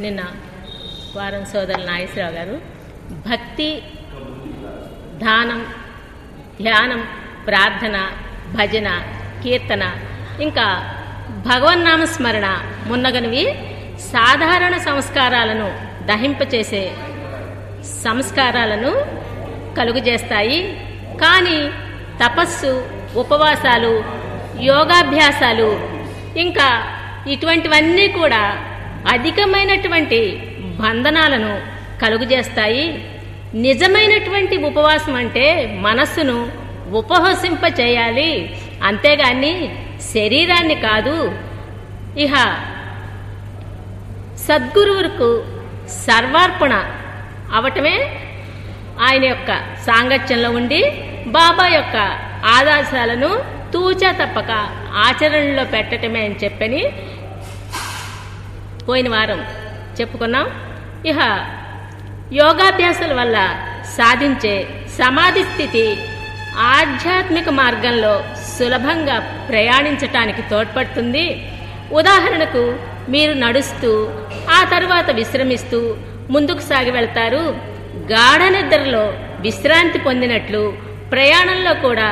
నిన్న వారం సోదరులు నాగేశ్వరరావు గారు భక్తి, దానం, ధ్యానం, ప్రార్థన, భజన, కీర్తన, ఇంకా భగవన్నామ స్మరణ మున్నగనివి సాధారణ సంస్కారాలను దహింపచేసే సంస్కారాలను కలుగజేస్తాయి. కానీ తపస్సు, ఉపవాసాలు, యోగాభ్యాసాలు ఇంకా ఇటువంటివన్నీ కూడా అధికమైనటువంటి బంధనాలను కలుగజేస్తాయి. నిజమైనటువంటి ఉపవాసం అంటే మనస్సును ఉపహసింప చేయాలి, అంతేగాని శరీరాన్ని కాదు. ఇహ సద్గురువుకు సర్వార్పణ అవటమే ఆయన యొక్క సాంగత్యంలో ఉండి బాబా యొక్క ఆదర్శాలను తూచా తప్పక ఆచరణలో పెట్టటమే అని చెప్పని పోయిన వారం చెప్పుకున్నాం. ఇహ యోగాభ్యాసాల వల్ల సాధించే సమాధి స్థితి ఆధ్యాత్మిక మార్గంలో సులభంగా ప్రయాణించటానికి తోడ్పడుతుంది. ఉదాహరణకు మీరు నడుస్తూ ఆ తర్వాత విశ్రమిస్తూ ముందుకు సాగి వెళ్తారు. గాఢ నిద్రలో విశ్రాంతి పొందినట్లు ప్రయాణంలో కూడా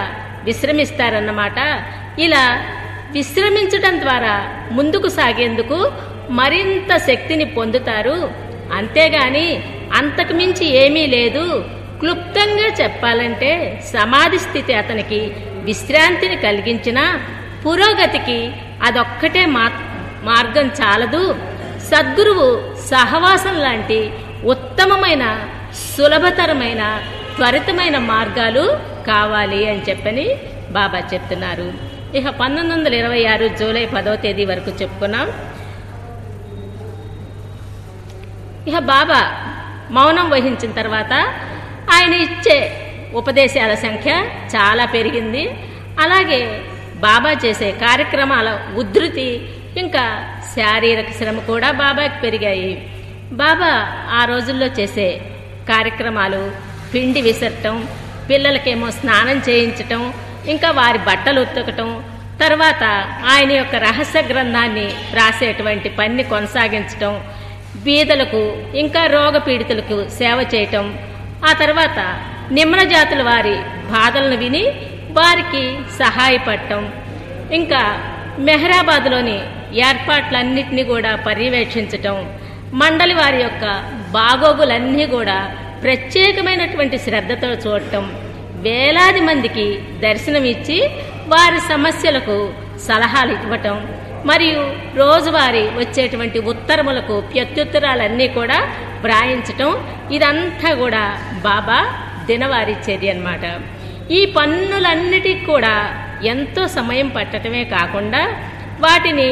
విశ్రమిస్తారన్నమాట. ఇలా విశ్రమించడం ద్వారా ముందుకు సాగేందుకు మరింత శక్తిని పొందుతారు. అంతేగాని అంతకు మించి ఏమీ లేదు. క్లుప్తంగా చెప్పాలంటే సమాధి స్థితి అతనికి విశ్రాంతిని కలిగించిన పురోగతికి అదొక్కటే మార్గం చాలదు. సద్గురువు సహవాసం లాంటి ఉత్తమమైన, సులభతరమైన, త్వరితమైన మార్గాలు కావాలి అని చెప్పని బాబా చెప్తున్నారు. ఇక 1926 జూలై 10వ తేదీ వరకు చెప్పుకున్నాం. ఇక బాబా మౌనం వహించిన తర్వాత ఆయన ఇచ్చే ఉపదేశాల సంఖ్య చాలా పెరిగింది. అలాగే బాబా చేసే కార్యక్రమాల ఉధృతి ఇంకా శారీరక శ్రమ కూడా బాబాకి పెరిగాయి. బాబా ఆ రోజుల్లో చేసే కార్యక్రమాలు పిండి విసరటం, పిల్లలకేమో స్నానం చేయించటం, ఇంకా వారి బట్టలు ఉతకటం, తర్వాత ఆయన యొక్క రహస్య గ్రంథాన్ని రాసేటువంటి పని కొనసాగించటం, బీదలకు ఇంకా రోగ పీడితులకు సేవ చేయటం, ఆ తర్వాత నిమ్న జాతుల వారి బాధలను విని వారికి సహాయపడటం, ఇంకా మెహరాబాద్లోని ఏర్పాట్లన్నింటినీ కూడా పర్యవేక్షించటం, మండలి వారి యొక్క బాగోగులన్నీ కూడా ప్రత్యేకమైనటువంటి శ్రద్ధతో చూడటం, వేలాది మందికి దర్శనమిచ్చి వారి సమస్యలకు సలహాలు ఇవ్వటం, మరియు రోజువారీ వచ్చేటువంటి ఉత్తరములకు ప్రత్యుత్తరాలన్నీ కూడా వ్రాయించటం, ఇదంతా కూడా బాబా దినవారీ చర్య అన్నమాట. ఈ పనులన్నిటికీ కూడా ఎంతో సమయం పట్టడమే కాకుండా వాటిని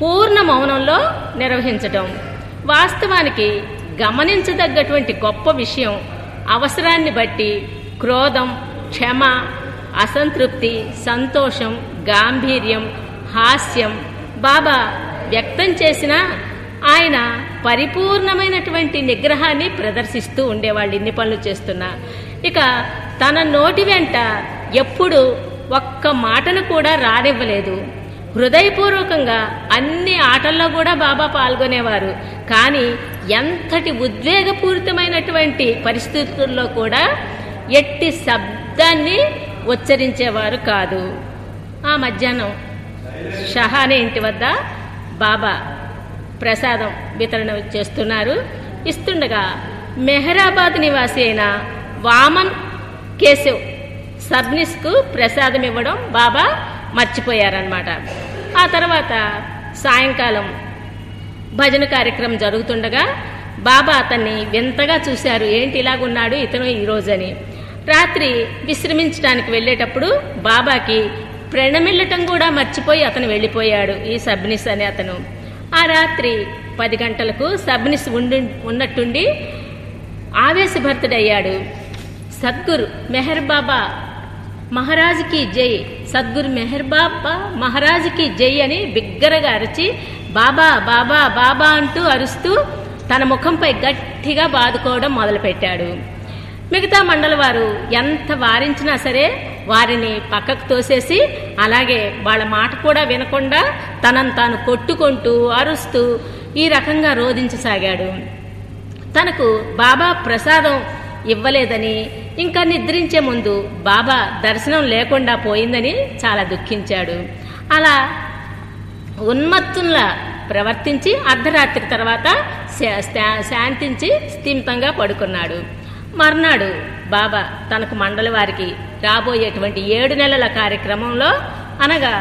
పూర్ణ మౌనంలో నిర్వహించటం. వాస్తవానికి గమనించదగ్గటువంటి గొప్ప విషయం, అవసరాన్ని బట్టి క్రోధం, క్షమ, అసంతృప్తి, సంతోషం, గాంభీర్యం, హాస్యం బాబా వ్యక్తం చేసిన ఆయన పరిపూర్ణమైనటువంటి నిగ్రహాన్ని ప్రదర్శిస్తూ ఉండేవాళ్ళు ఇన్ని పనులు చేస్తున్నా. ఇక తన నోటి వెంట ఎప్పుడు ఒక్క మాటను కూడా రానివ్వలేదు. హృదయపూర్వకంగా అన్ని ఆటల్లో కూడా బాబా పాల్గొనేవారు. కానీ ఎంతటి ఉద్వేగపూరితమైనటువంటి పరిస్థితుల్లో కూడా ఎట్టి శబ్దాన్ని ఉచ్చరించేవారు కాదు. ఆ మధ్యాహ్నం షహానే ఇంటి వద్ద బాబా ప్రసాదం వితరణ చేస్తున్నారు. ఇస్తుండగా మెహరాబాద్ నివాసి అయిన వామన్ కేశవ్ సబ్నిస్కు ప్రసాదం ఇవ్వడం బాబా మర్చిపోయారన్నమాట. ఆ తర్వాత సాయంకాలం భజన కార్యక్రమం జరుగుతుండగా బాబా అతన్ని వింతగా చూశారు. ఏంటి ఇలాగున్నాడు ఇతను ఈరోజని. రాత్రి విశ్రమించడానికి వెళ్ళేటప్పుడు బాబాకి ప్రణమిల్లటం కూడా మర్చిపోయి అతను వెళ్ళిపోయాడు, ఈ సబ్నిస్ అనే అతను. ఆ రాత్రి 10 గంటలకు సబ్నిస్ ఉన్నట్టుండి ఆవేశభరితుడయ్యాడు. సద్గురు మెహర్ బాబా మహారాజుకి జై, సద్గురు మెహర్ బాబా మహారాజుకి జై అని బిగ్గరగా అరిచి బాబా బాబా బాబా అంటూ అరుస్తూ తన ముఖంపై గట్టిగా బాదుకోవడం మొదలుపెట్టాడు. మిగతా మండలి వారు ఎంత వారించినా సరే వారిని పక్కకు తోసేసి అలాగే వాళ్ళ మాట కూడా వినకుండా తనను తాను కొట్టుకుంటూ అరుస్తూ ఈ రకంగా రోధించసాగాడు. తనకు బాబా ప్రసాదం ఇవ్వలేదని, ఇంకా నిద్రించే ముందు బాబా దర్శనం లేకుండా పోయిందని చాలా దుఃఖించాడు. అలా ఉన్మత్తుల్లా ప్రవర్తించి అర్ధరాత్రి తర్వాత శాంతించి స్థిమితంగా పడుకున్నాడు. మర్నాడు బాబా తనకు మండలి వారికి రాబోయేటువంటి 7 నెలల కార్యక్రమంలో, అనగా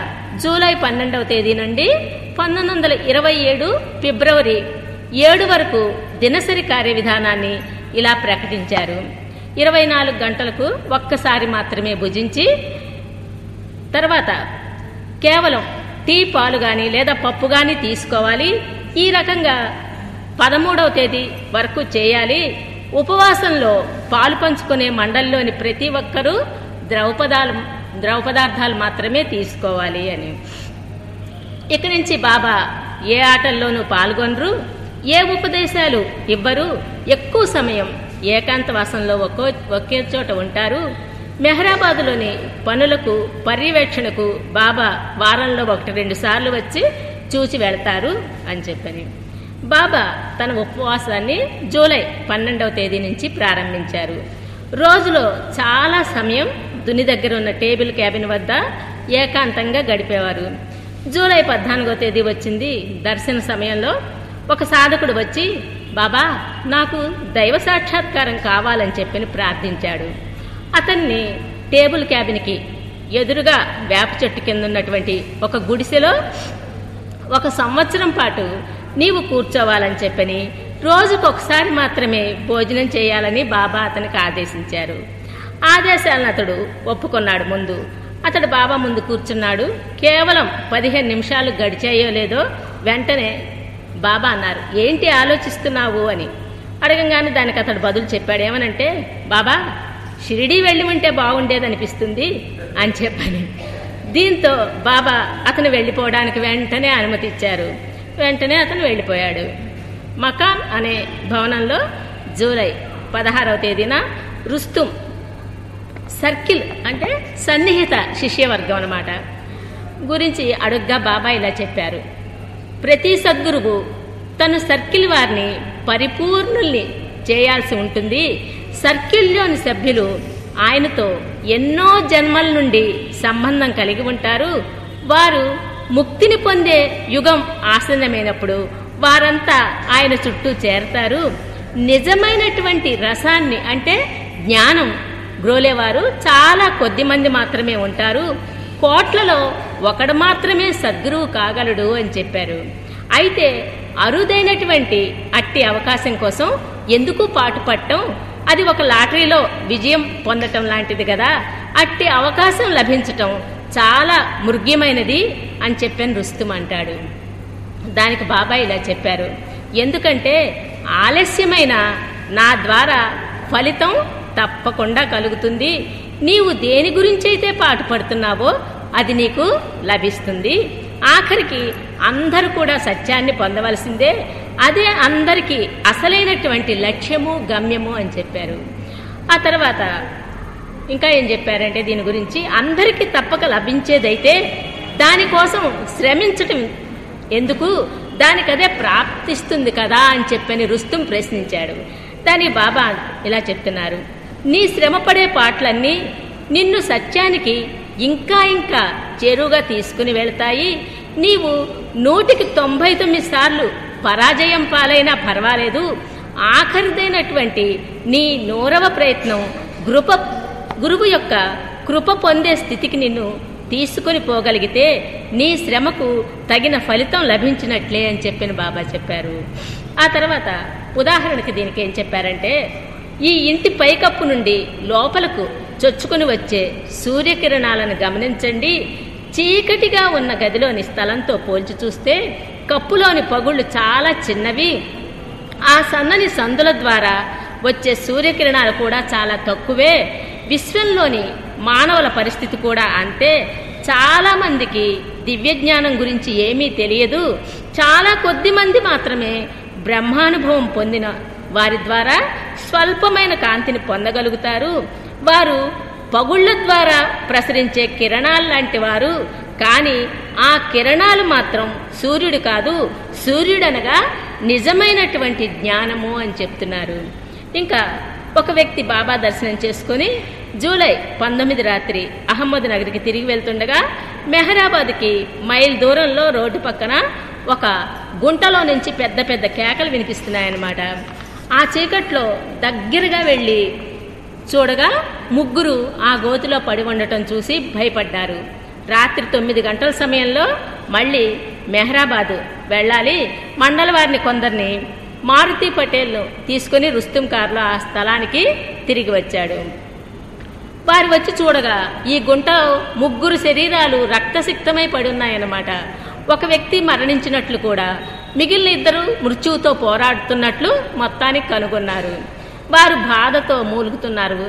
జూలై 12వ తేదీ నుండి 1927 ఫిబ్రవరి 7 వరకు దినసరి కార్యవిధానాన్ని ఇలా ప్రకటించారు. 24 గంటలకు ఒక్కసారి మాత్రమే భుజించి, తర్వాత కేవలం టీ, పాలు గాని లేదా పప్పు గాని తీసుకోవాలి. ఈ రకంగా 13వ తేదీ వరకు చేయాలి. ఉపవాసంలో పాలు పంచుకునే మండలిలోని ప్రతి ఒక్కరూ ద్రవ పదార్థాలు మాత్రమే తీసుకోవాలి అని. ఇక నుంచి బాబా ఏ ఆటల్లోనూ పాల్గొనరు, ఏ ఉపదేశాలు ఇవ్వరు, ఎక్కువ సమయం ఏకాంతవాసంలో ఒకే చోట ఉంటారు. మెహరాబాదులోని పనులకు పర్యవేక్షణకు బాబా వారంలో 1-2 సార్లు వచ్చి చూచి వెళతారు అని చెప్పని. బాబా తన ఉపవాసాన్ని జూలై 12వ తేదీ నుంచి ప్రారంభించారు. రోజులో చాలా సమయం దుని దగ్గర ఉన్న టేబుల్ క్యాబిన్ వద్ద ఏకాంతంగా గడిపేవారు. జూలై 14వ తేదీ వచ్చింది. దర్శన సమయంలో ఒక సాధకుడు వచ్చి, బాబా నాకు దైవ సాక్షాత్కారం కావాలని చెప్పని ప్రార్థించాడు. అతన్ని టేబుల్ క్యాబిన్కి ఎదురుగా వేప చెట్టు కింద ఉన్నటువంటి ఒక గుడిసెలో 1 సంవత్సరం పాటు నీవు కూర్చోవాలని చెప్పని, రోజుకొకసారి మాత్రమే భోజనం చేయాలని బాబా అతనికి ఆదేశించారు. ఆదేశాలను అతడు ఒప్పుకున్నాడు. ముందు అతడు బాబా ముందు కూర్చున్నాడు. కేవలం 15 నిమిషాలు గడిచాయో లేదో వెంటనే బాబా అన్నారు, ఏంటి ఆలోచిస్తున్నావు అని అడగంగానే దానికి అతడు బదులు చెప్పాడు. ఏమనంటే, బాబా షిరిడీ వెళ్ళి ఉంటే బాగుండేదనిపిస్తుంది అని చెప్పని. దీంతో బాబా అతను వెళ్ళిపోవడానికి వెంటనే అనుమతి ఇచ్చారు. వెంటనే అతను వెళ్ళిపోయాడు. మకాన్ అనే భవనంలో జూలై 16వ తేదీన రుస్తుం సర్కిల్ అంటే సన్నిహిత శిష్యవర్గం అన్నమాట గురించి అడుగ్గా బాబా ఇలా చెప్పారు. ప్రతి సద్గురువు తన సర్కిల్ వారిని పరిపూర్ణుల్ని చేయాల్సి ఉంటుంది. సర్కిల్లోని సభ్యులు ఆయనతో ఎన్నో జన్మల నుండి సంబంధం కలిగి ఉంటారు. వారు ముక్తిని పొందే యుగం ఆసన్నమైనప్పుడు వారంతా ఆయన చుట్టూ చేరతారు. నిజమైనటువంటి రసాన్ని అంటే జ్ఞానం గ్రోలేవారు చాలా కొద్ది మంది మాత్రమే ఉంటారు. కోట్లలో ఒకడు మాత్రమే సద్గురువు కాగలడు అని చెప్పారు. అయితే అరుదైనటువంటి అట్టి అవకాశం కోసం ఎందుకు పాటుపడటం? అది ఒక లాటరీలో విజయం పొందటం లాంటిది కదా. అట్టి అవకాశం లభించటం చాలా మృగ్యమైనది అని చెప్పని రుస్తుం అంటాడు. దానికి బాబా ఇలా చెప్పారు, ఎందుకంటే ఆలస్యమైన నా ద్వారా ఫలితం తప్పకుండా కలుగుతుంది. నీవు దేని గురించైతే పాటుపడుతున్నావో అది నీకు లభిస్తుంది. ఆఖరికి అందరూ కూడా సత్యాన్ని పొందవలసిందే. అదే అందరికీ అసలైనటువంటి లక్ష్యము గమ్యము అని చెప్పారు. ఆ తర్వాత ఇంకా ఏం చెప్పారంటే, దీని గురించి అందరికీ తప్పక లభించేదైతే దానికోసం శ్రమించటం ఎందుకు, దానికదే ప్రాప్తిస్తుంది కదా అని చెప్పని రుస్తుం ప్రశ్నించాడు. దాని బాబా ఇలా చెప్తున్నారు, నీ శ్రమపడే పాటలన్నీ నిన్ను సత్యానికి ఇంకా ఇంకా చేరువుగా తీసుకుని వెళతాయి. నీవు 199 సార్లు పరాజయం పాలైనా పర్వాలేదు. ఆఖరిదైనటువంటి నీ 100వ ప్రయత్నం గురువు యొక్క కృప పొందే స్థితికి నిన్ను తీసుకుని పోగలిగితే నీ శ్రమకు తగిన ఫలితం లభించినట్లే అని చెప్పిన బాబా చెప్పారు. ఆ తర్వాత ఉదాహరణకి దీనికి ఏం చెప్పారంటే, ఈ ఇంటి పైకప్పు నుండి లోపలకు చొచ్చుకుని వచ్చే సూర్యకిరణాలను గమనించండి. చీకటిగా ఉన్న గదిలోని స్థలంతో పోల్చి చూస్తే కప్పులోని పగుళ్లు చాలా చిన్నవి. ఆ సన్నని సందుల ద్వారా వచ్చే సూర్యకిరణాలు కూడా చాలా తక్కువే. విశ్వంలోని మానవుల పరిస్థితి కూడా అంతే. చాలా మందికి దివ్య జ్ఞానం గురించి ఏమీ తెలియదు. చాలా కొద్ది మంది మాత్రమే బ్రహ్మానుభవం పొందిన వారి ద్వారా స్వల్పమైన కాంతిని పొందగలుగుతారు. వారు పగుళ్ల ద్వారా ప్రసరించే కిరణాలు లాంటి వారు. కానీ ఆ కిరణాలు మాత్రం సూర్యుడు కాదు. సూర్యుడనగా నిజమైనటువంటి జ్ఞానము అని చెప్తున్నారు. ఇంకా ఒక వ్యక్తి బాబా దర్శనం చేసుకుని జూలై 19 రాత్రి అహ్మద్ నగర్కి తిరిగి వెళ్తుండగా మెహరాబాద్కి మైల్ దూరంలో రోడ్డు పక్కన ఒక గుంటలో నుంచి పెద్ద పెద్ద కేకలు వినిపిస్తున్నాయన్నమాట. ఆ చీకట్లో దగ్గరగా వెళ్ళి చూడగా ముగ్గురు ఆ గోతిలో పడి ఉండటం చూసి భయపడ్డారు. రాత్రి 9 గంటల సమయంలో మళ్ళీ మెహరాబాద్ వెళ్ళాలి. మండల వారిని కొందరిని మారుతి పటేల్ను తీసుకుని రుస్తుం కారులో ఆ స్థలానికి తిరిగి వచ్చాడు. వారు వచ్చి చూడగా ఈ గుంట ముగ్గురు శరీరాలు రక్తసిక్తమై పడి ఉన్నాయన్నమాట. ఒక వ్యక్తి మరణించినట్లు కూడా, మిగిలిన ఇద్దరు మృత్యువుతో పోరాడుతున్నట్లు మొత్తానికి కనుగొన్నారు. వారు బాధతో మూలుగుతున్నారు.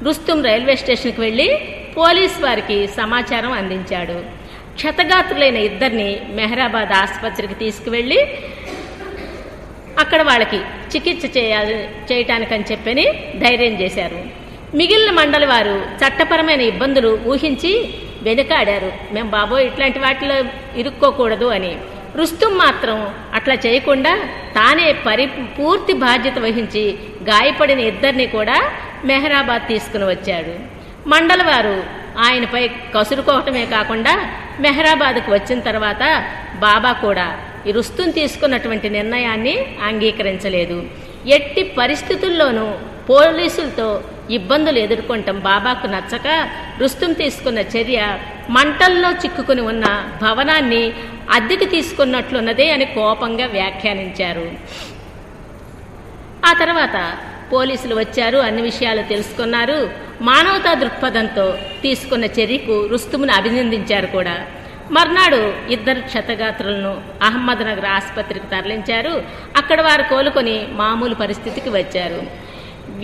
రుస్తుం రైల్వే స్టేషన్కి వెళ్ళి పోలీస్ వారికి సమాచారం అందించాడు. క్షతగాత్రులైన ఇద్దరిని మెహరాబాద్ ఆసుపత్రికి తీసుకువెళ్ళి అక్కడ వాళ్ళకి చికిత్స చేయటానికని చెప్పని ధైర్యం చేశారు. మిగిలిన మండలి వారు చట్టపరమైన ఇబ్బందులు ఊహించి వెనుకాడారు. మేము బాబోయ్ ఇట్లాంటి వాటిలో ఇరుక్కోకూడదు అని. రుస్తుం మాత్రం అట్లా చేయకుండా తానే పూర్తి బాధ్యత వహించి గాయపడిన ఇద్దరిని కూడా మెహరాబాద్ తీసుకుని వచ్చాడు. మండలి వారు ఆయనపై కసురుకోవటమే కాకుండా మెహరాబాద్కు వచ్చిన తర్వాత బాబా కూడా ఈ రుస్తుం తీసుకున్నటువంటి నిర్ణయాన్ని అంగీకరించలేదు. ఎట్టి పరిస్థితుల్లోనూ పోలీసులతో ఇబ్బందులు ఎదుర్కొంటాం బాబాకు నచ్చక రుస్తుం తీసుకున్న చర్య మంటల్లో చిక్కుకుని ఉన్న భవనాన్ని అద్దెకి తీసుకున్నట్లున్నదే అని కోపంగా వ్యాఖ్యానించారు. ఆ తర్వాత పోలీసులు వచ్చారు, అన్ని విషయాలు తెలుసుకున్నారు. మానవతా దృక్పథంతో తీసుకున్న చర్యకు రుస్తుమును అభినందించారు కూడా. మర్నాడు ఇద్దరు క్షతగాత్రులను అహ్మద్ నగర్ ఆసుపత్రికి తరలించారు. అక్కడ వారు కోలుకొని మామూలు పరిస్థితికి వచ్చారు.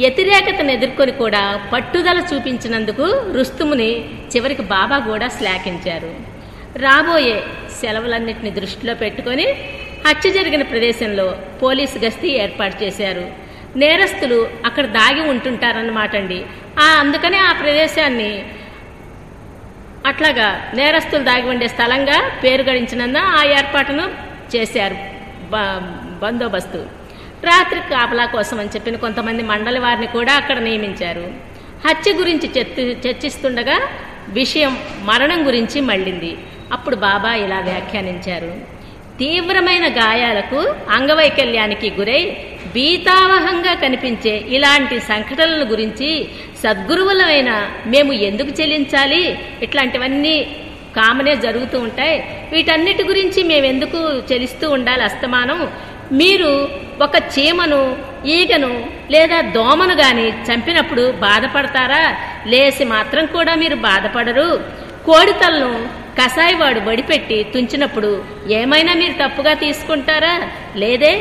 వ్యతిరేకతను ఎదుర్కొని కూడా పట్టుదల చూపించినందుకు రుస్తుముని చివరికి బాబా కూడా శ్లాఘించారు. రాబోయే సెలవులన్నింటినీ దృష్టిలో పెట్టుకొని హత్య జరిగిన ప్రదేశంలో పోలీసు గస్తీ ఏర్పాటు చేశారు. నేరస్తులు అక్కడ దాగి ఉంటుంటారన్నమాట అండి. అందుకనే ఆ ప్రదేశాన్ని అట్లాగా నేరస్తులు దాగి ఉండే స్థలంగా పేరు గడించినందున ఆ ఏర్పాటును చేశారు బందోబస్తు. రాత్రి కాపలా కోసం అని చెప్పిన కొంతమంది మండలి వారిని కూడా అక్కడ నియమించారు. హత్య గురించి చర్చిస్తుండగా విషయం మరణం గురించి మళ్ళింది. అప్పుడు బాబా ఇలా వ్యాఖ్యానించారు: తీవ్రమైన గాయాలకు అంగవైకల్యానికి గురై భీతావహంగా కనిపించే ఇలాంటి సంఘటనల గురించి సద్గురువులమైన మేము ఎందుకు చెల్లించాలి? ఇట్లాంటివన్నీ కామనే జరుగుతూ ఉంటాయి. వీటన్నిటి గురించి మేమెందుకు చెల్లిస్తూ ఉండాలి అస్తమానం? మీరు ఒక చీమను, ఈగను లేదా దోమను గాని చంపినప్పుడు బాధపడతారా? లేసి మాత్రం కూడా మీరు బాధపడరు. కోడితలను కసాయివాడు బడిపెట్టి తుంచినప్పుడు ఏమైనా మీరు తప్పుగా తీసుకుంటారా? లేదే.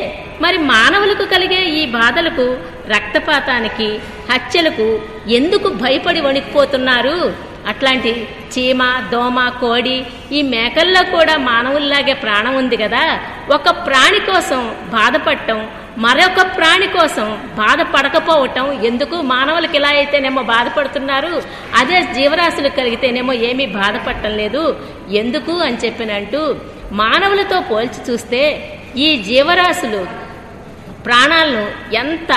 మరి మానవులకు కలిగే ఈ బాధలకు, రక్తపాతానికి, హత్యలకు ఎందుకు భయపడి వణికిపోతున్నారు? అట్లాంటి చీమ, దోమ, కోడి, ఈ మేకల్లో కూడా మానవుల్లాగే ప్రాణం ఉంది కదా. ఒక ప్రాణి కోసం బాధపడటం, మరొక ప్రాణి కోసం బాధపడకపోవటం ఎందుకు? మానవులకి ఇలా అయితేనేమో బాధపడుతున్నారు, అదే జీవరాశులకు కలిగితేనేమో ఏమీ బాధపడటం లేదు ఎందుకు అని చెప్పినంటూ మానవులతో పోల్చి చూస్తే ఈ జీవరాశులు ప్రాణాలను ఎంత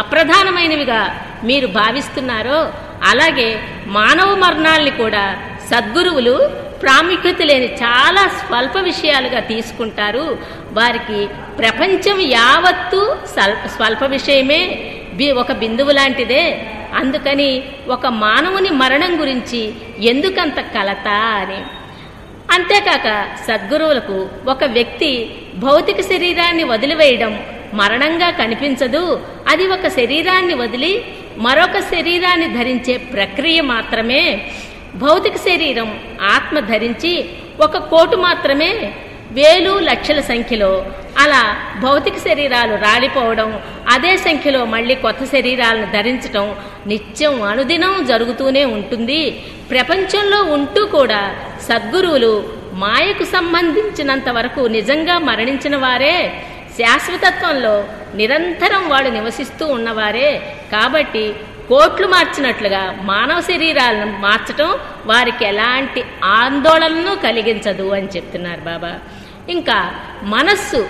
అప్రధానమైనవిగా మీరు భావిస్తున్నారో అలాగే మానవ మరణాల్ని కూడా సద్గురువులు ప్రాముఖ్యత లేని చాలా స్వల్ప విషయాలుగా తీసుకుంటారు. వారికి ప్రపంచం యావత్తు స్వల్ప విషయమే, ఒక బిందువు లాంటిదే. అందుకని ఒక మానవుని మరణం గురించి ఎందుకంత కలత అని. అంతేకాక సద్గురువులకు ఒక వ్యక్తి భౌతిక శరీరాన్ని వదిలివేయడం మరణంగా కనిపించదు. అది ఒక శరీరాన్ని వదిలి మరొక శరీరాన్ని ధరించే ప్రక్రియ మాత్రమే. భౌతిక శరీరం ఆత్మ ధరించి 1 కోటి మాత్రమే, వేలు లక్షల సంఖ్యలో అలా భౌతిక శరీరాలు రాలిపోవడం, అదే సంఖ్యలో మళ్ళీ కొత్త శరీరాలను ధరించడం నిత్యం అనుదినం జరుగుతూనే ఉంటుంది. ప్రపంచంలో ఉంటూ కూడా సద్గురువులు మాయకు సంబంధించినంత వరకు నిజంగా మరణించిన వారే, శాశ్వతత్వంలో నిరంతరం వాళ్ళు నివసిస్తూ ఉన్నవారే. కాబట్టి కోట్లు మార్చినట్లుగా మానవ శరీరాలను మార్చటం వారికి ఎలాంటి ఆందోళనను కలిగించదు అని చెప్తున్నారు బాబా. ఇంకా మనస్సు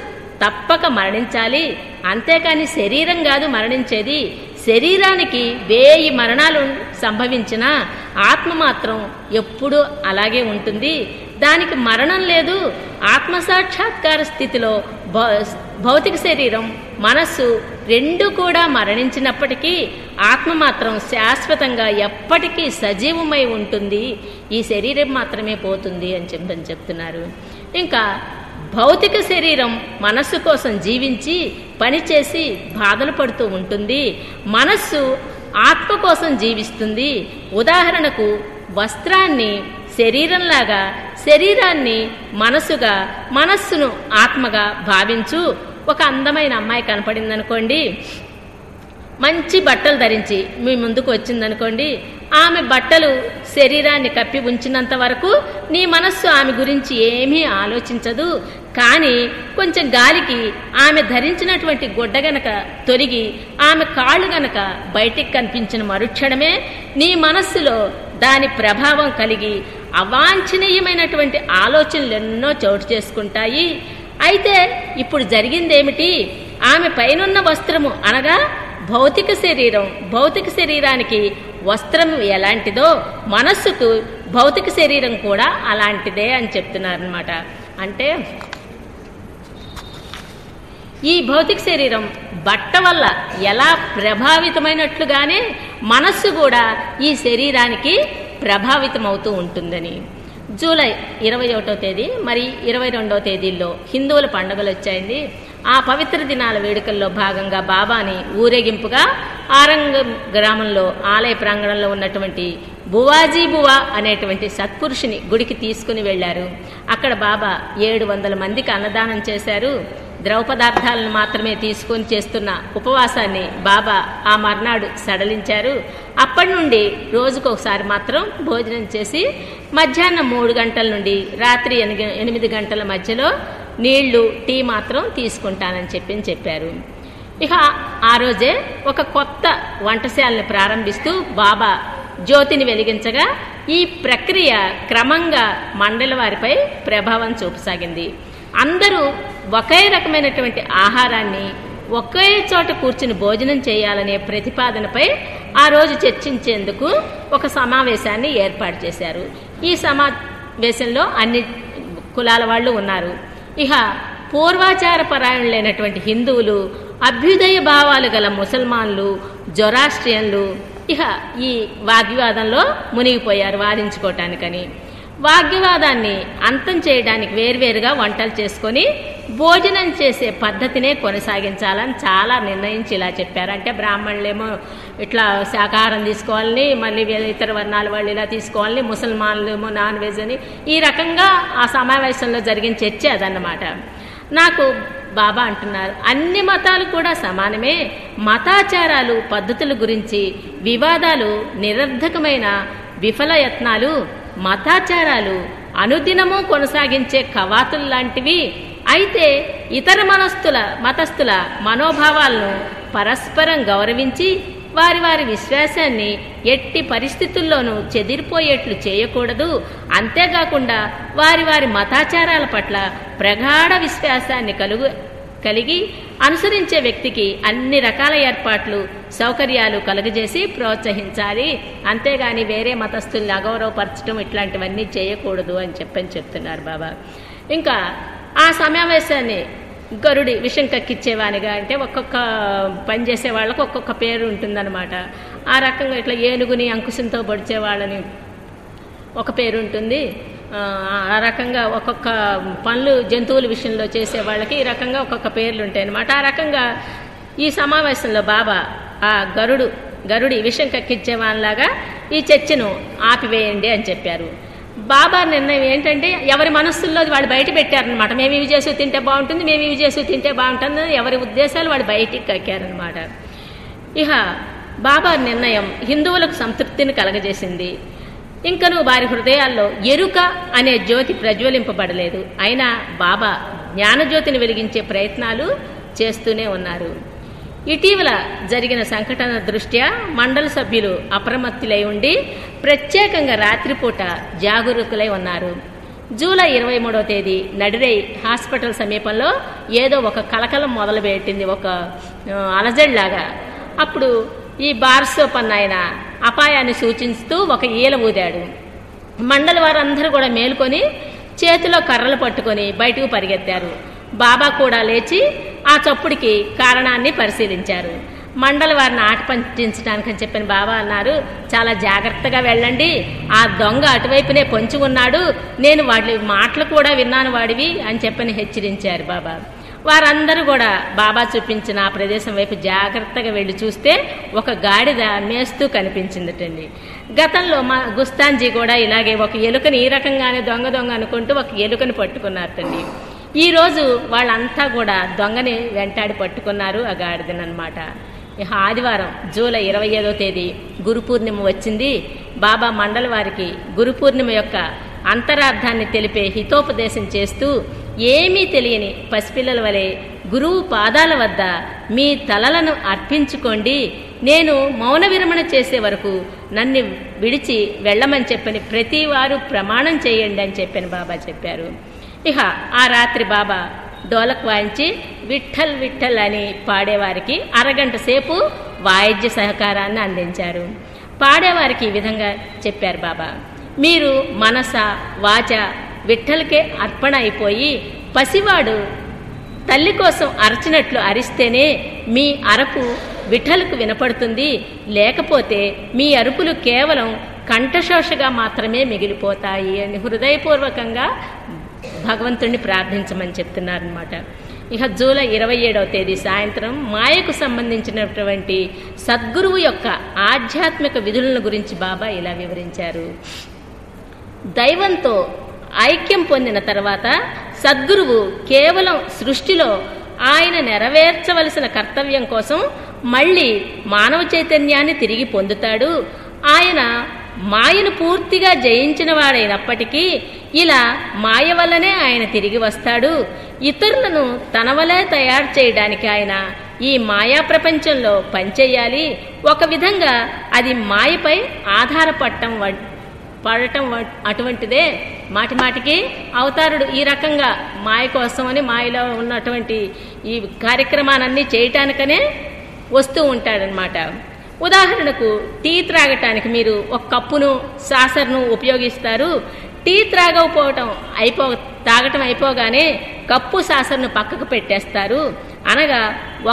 తప్పక మరణించాలి, అంతేకాని శరీరం కాదు మరణించేది. శరీరానికి 1000 మరణాలు సంభవించినా ఆత్మ మాత్రం ఎప్పుడూ అలాగే ఉంటుంది. దానికి మరణం లేదు. ఆత్మసాక్షాత్కార స్థితిలో భౌతిక శరీరం మనస్సు రెండు కూడా మరణించినప్పటికీ ఆత్మ మాత్రం శాశ్వతంగా ఎప్పటికీ సజీవమై ఉంటుంది. ఈ శరీరం మాత్రమే పోతుంది అని చెప్తున్నారు. ఇంకా భౌతిక శరీరం మనస్సు కోసం జీవించి పనిచేసి బాధలు పడుతూ ఉంటుంది. మనస్సు ఆత్మ కోసం జీవిస్తుంది. ఉదాహరణకు వస్త్రాన్ని శరీరంలాగా, శరీరాన్ని మనసుగా, మనస్సును ఆత్మగా భావించు. ఒక అందమైన అమ్మాయి కనపడిందనుకోండి, మంచి బట్టలు ధరించి మీ ముందుకు వచ్చిందనుకోండి, ఆమె బట్టలు శరీరాన్ని కప్పి ఉంచినంత వరకు నీ మనస్సు ఆమె గురించి ఏమీ ఆలోచించదు. కానీ కొంచెం గాలికి ఆమె ధరించినటువంటి గుడ్డ గనక తొలగి ఆమె కాళ్ళు గనక బయటికి కనిపించిన మరుక్షణమే నీ మనస్సులో దాని ప్రభావం కలిగి అవాంఛనీయమైనటువంటి ఆలోచనలు ఎన్నో చోటు చేసుకుంటాయి. అయితే ఇప్పుడు జరిగిందేమిటి? ఆమె పైనున్న వస్త్రము అనగా భౌతిక శరీరం, భౌతిక శరీరానికి వస్త్రం ఎలాంటిదో మనస్సుకు భౌతిక శరీరం కూడా అలాంటిదే అని చెప్తున్నారనమాట. అంటే ఈ భౌతిక శరీరం బట్ట వల్ల ఎలా ప్రభావితమైనట్లుగానే మనస్సు కూడా ఈ శరీరానికి ప్రభావితమవుతూ ఉంటుందని. జూలై 21వ తేదీ మరి 22వ తేదీల్లో హిందువుల పండుగలు వచ్చాయండి. ఆ పవిత్ర దినాల వేడుకల్లో భాగంగా బాబాని ఊరేగింపుగా ఆరంగం గ్రామంలో ఆలయ ప్రాంగణంలో ఉన్నటువంటి బువాజీ బువా అనేటువంటి సత్పురుషుని గుడికి తీసుకుని వెళ్లారు. అక్కడ బాబా 700 మందికి అన్నదానం చేశారు. ద్రవపదార్థాలను మాత్రమే తీసుకొని చేస్తున్న ఉపవాసాన్ని బాబా ఆ మర్నాడు సడలించారు. అప్పటి నుండి రోజుకొకసారి మాత్రం భోజనం చేసి మధ్యాహ్నం 3 గంటల నుండి రాత్రి 8 గంటల మధ్యలో నీళ్లు, టీ మాత్రం తీసుకుంటానని చెప్పారు. ఇక ఆ రోజే ఒక కొత్త వంటశాలని ప్రారంభిస్తూ బాబా జ్యోతిని వెలిగించగా ఈ ప్రక్రియ క్రమంగా మండల వారిపై ప్రభావం చూపసాగింది. అందరూ ఒకే రకమైనటువంటి ఆహారాన్ని ఒకే చోట కూర్చుని భోజనం చేయాలనే ప్రతిపాదనపై ఆ రోజు చర్చించేందుకు ఒక సమావేశాన్ని ఏర్పాటు చేశారు. ఈ సమావేశంలో అన్ని కులాల వాళ్ళు ఉన్నారు. ఇక పూర్వాచార పరాయణులైనటువంటి హిందువులు, అభ్యుదయ భావాలు గల ముసల్మాన్లు, జొరాస్ట్రియన్లు ఇక ఈ వాగ్వివాదంలో మునిగిపోయారు వాదించుకోవటానికని. వాగ్వివాదాన్ని అంతం చేయడానికి వేర్వేరుగా వంటలు చేసుకొని భోజనం చేసే పద్ధతినే కొనసాగించాలని చాలా నిర్ణయించి ఇలా చెప్పారు. అంటే బ్రాహ్మణులేమో ఇట్లా శాకాహారం తీసుకోవాలని, మళ్ళీ ఇతర వర్ణాల వాళ్ళు ఇలా తీసుకోవాలని, ముసల్మాన్లు ఏమో నాన్ వెజ్ అని, ఈ రకంగా ఆ సమావేశంలో జరిగిన చర్చ అదన్నమాట. నాకు బాబా అంటున్నారు, అన్ని మతాలు కూడా సమానమే. మతాచారాలు, పద్ధతుల గురించి వివాదాలు నిరర్ధకమైన విఫల యత్నాలు. మతాచారాలు అనుదినము కొనసాగించే కవాతులు లాంటివి. అయితే ఇతర మతస్థుల మనోభావాలను పరస్పరం గౌరవించి వారి వారి విశ్వాసాన్ని ఎట్టి పరిస్థితుల్లోనూ చెదిరిపోయేట్లు చేయకూడదు. అంతేకాకుండా వారి వారి మతాచారాల పట్ల ప్రగాఢ విశ్వాసాన్ని కలిగి అనుసరించే వ్యక్తికి అన్ని రకాల ఏర్పాట్లు, సౌకర్యాలు కలుగజేసి ప్రోత్సహించాలి. అంతేగాని వేరే మతస్థుల్ని అగౌరవపరచడం ఇట్లాంటివన్నీ చేయకూడదు అని చెప్తున్నారు బాబా. ఇంకా ఆ సమావేశాన్ని గరుడి విషం కక్కిచ్చేవానిగా, అంటే ఒక్కొక్క పని చేసే వాళ్ళకు ఒక్కొక్క పేరు ఉంటుందన్నమాట. ఆ రకంగా ఇట్లా ఏనుగుని అంకుశంతో పొడిచే వాళ్ళని ఒక పేరు ఉంటుంది. ఆ రకంగా ఒక్కొక్క పనులు జంతువుల విషయంలో చేసే వాళ్ళకి ఈ రకంగా ఒక్కొక్క పేర్లు ఉంటాయి అన్నమాట. ఆ రకంగా ఈ సమావేశంలో బాబా ఆ గరుడి విషం కక్కించేవానిలాగా ఈ చర్చను ఆపివేయండి అని చెప్పారు. బాబా నిర్ణయం ఏంటంటే ఎవరి మనస్సుల్లో వాళ్ళు బయట పెట్టారనమాట. మేము ఇవి చేసి తింటే బాగుంటుంది, మేము ఇవి చేసి తింటే బాగుంటుంది, ఎవరి ఉద్దేశాలు వాళ్ళు బయటికి కక్కారనమాట. ఇక బాబా నిర్ణయం హిందువులకు సంతృప్తిని కలగజేసింది. ఇంకనూ వారి హృదయాల్లో ఎరుక అనే జ్యోతి ప్రజ్వలింపబడలేదు. అయినా బాబా జ్ఞానజ్యోతిని వెలిగించే ప్రయత్నాలు చేస్తూనే ఉన్నారు. ఇటీవల జరిగిన సంఘటన దృష్ట్యా మండలి సభ్యులు అప్రమత్తులై ఉండి ప్రత్యేకంగా రాత్రిపూట జాగరూకులై ఉన్నారు. జూలై 23వ తేదీ నడిరై హాస్పిటల్ సమీపంలో ఏదో ఒక కలకలం మొదలుపెట్టింది, ఒక అలజడిలాగా. అప్పుడు ఈ బార్సోప్ అన్న ఆయన అపాయాన్ని సూచిస్తూ ఒక ఈల ఊదాడు. మండలి వారందరూ కూడా మేలుకొని చేతిలో కర్రలు పట్టుకొని బయటకు పరిగెత్తారు. బాబా కూడా లేచి ఆ చప్పుడికి కారణాన్ని పరిశీలించారు. మండలి వారిని ఆట పంచించడానికని చెప్పిన బాబా అన్నారు, చాలా జాగ్రత్తగా వెళ్ళండి, ఆ దొంగ అటువైపునే పొంచి ఉన్నాడు, నేను వాడి మాటలు కూడా విన్నాను వాడివి అని చెప్పని హెచ్చరించారు బాబా. వారందరూ కూడా బాబా చూపించిన ఆ ప్రదేశం వైపు జాగ్రత్తగా వెళ్ళి చూస్తే ఒక గాడిద మేస్తూ కనిపించిందటండి. గతంలో మా గుస్తాంజీ కూడా ఇలాగే ఒక ఎలుకని ఈ రకంగానే దొంగ అనుకుంటూ ఒక ఎలుకని పట్టుకున్నారటండి. ఈరోజు వాళ్ళంతా కూడా దొంగని వెంటాడి పట్టుకున్నారు ఆ గాడిదనమాట. ఆదివారం జూలై 25వ తేదీ గురు పూర్ణిమ వచ్చింది. బాబా మండలి వారికి గురు పూర్ణిమ యొక్క అంతరార్థాన్ని తెలిపే హితోపదేశం చేస్తూ, ఏమీ తెలియని పసిపిల్లల వలె గురువు పాదాల వద్ద మీ తలలను అర్పించుకోండి, నేను మౌన విరమణ చేసే వరకు నన్ను విడిచి వెళ్ళమని చెప్పని ప్రతి వారు ప్రమాణం చేయండి అని చెప్పని బాబా చెప్పారు. ఇక ఆ రాత్రి బాబా డోలక్ వాయించి విఠల్ విఠల్ అని పాడేవారికి అరగంట సేపు వాయిద్య సహకారాన్ని అందించారు. పాడేవారికి ఈ విధంగా చెప్పారు బాబా, మీరు మనస వాచ విఠల్కే అర్పణ అయిపోయి పసివాడు తల్లి కోసం అరచినట్లు అరిస్తేనే మీ అరుపు విఠల్కు వినపడుతుంది, లేకపోతే మీ అరుపులు కేవలం కంఠశోషగా మాత్రమే మిగిలిపోతాయి అని హృదయపూర్వకంగా భగవంతుణ్ణి ప్రార్థించమని చెప్తున్నారనమాట. ఇక జూలై 27వ తేదీ సాయంత్రం మాయకు సంబంధించినటువంటి సద్గురువు యొక్క ఆధ్యాత్మిక విధులను గురించి బాబా ఇలా వివరించారు. దైవంతో ఐక్యం పొందిన తర్వాత సద్గురువు కేవలం సృష్టిలో ఆయన నెరవేర్చవలసిన కర్తవ్యం కోసం మళ్ళీ మానవ చైతన్యాన్ని తిరిగి పొందుతాడు. ఆయన మాయను పూర్తిగా జయించిన వాడైనప్పటికీ ఇలా మాయ వల్లనే ఆయన తిరిగి వస్తాడు. ఇతరులను తన వలే తయారు చేయడానికి ఆయన ఈ మాయా ప్రపంచంలో పనిచేయాలి. ఒక విధంగా అది మాయపై ఆధారపడటం అటువంటిదే. మాటి మాటికి అవతారుడు ఈ రకంగా మాయ కోసమని మాయలో ఉన్నటువంటి ఈ కార్యక్రమాలన్నీ చేయటానికనే వస్తూ ఉంటాడనమాట. ఉదాహరణకు టీ త్రాగటానికి మీరు ఒక కప్పును సాసర్ను ఉపయోగిస్తారు. టీ తాగటం అయిపోగానే కప్పు సాసర్ను పక్కకు పెట్టేస్తారు. అనగా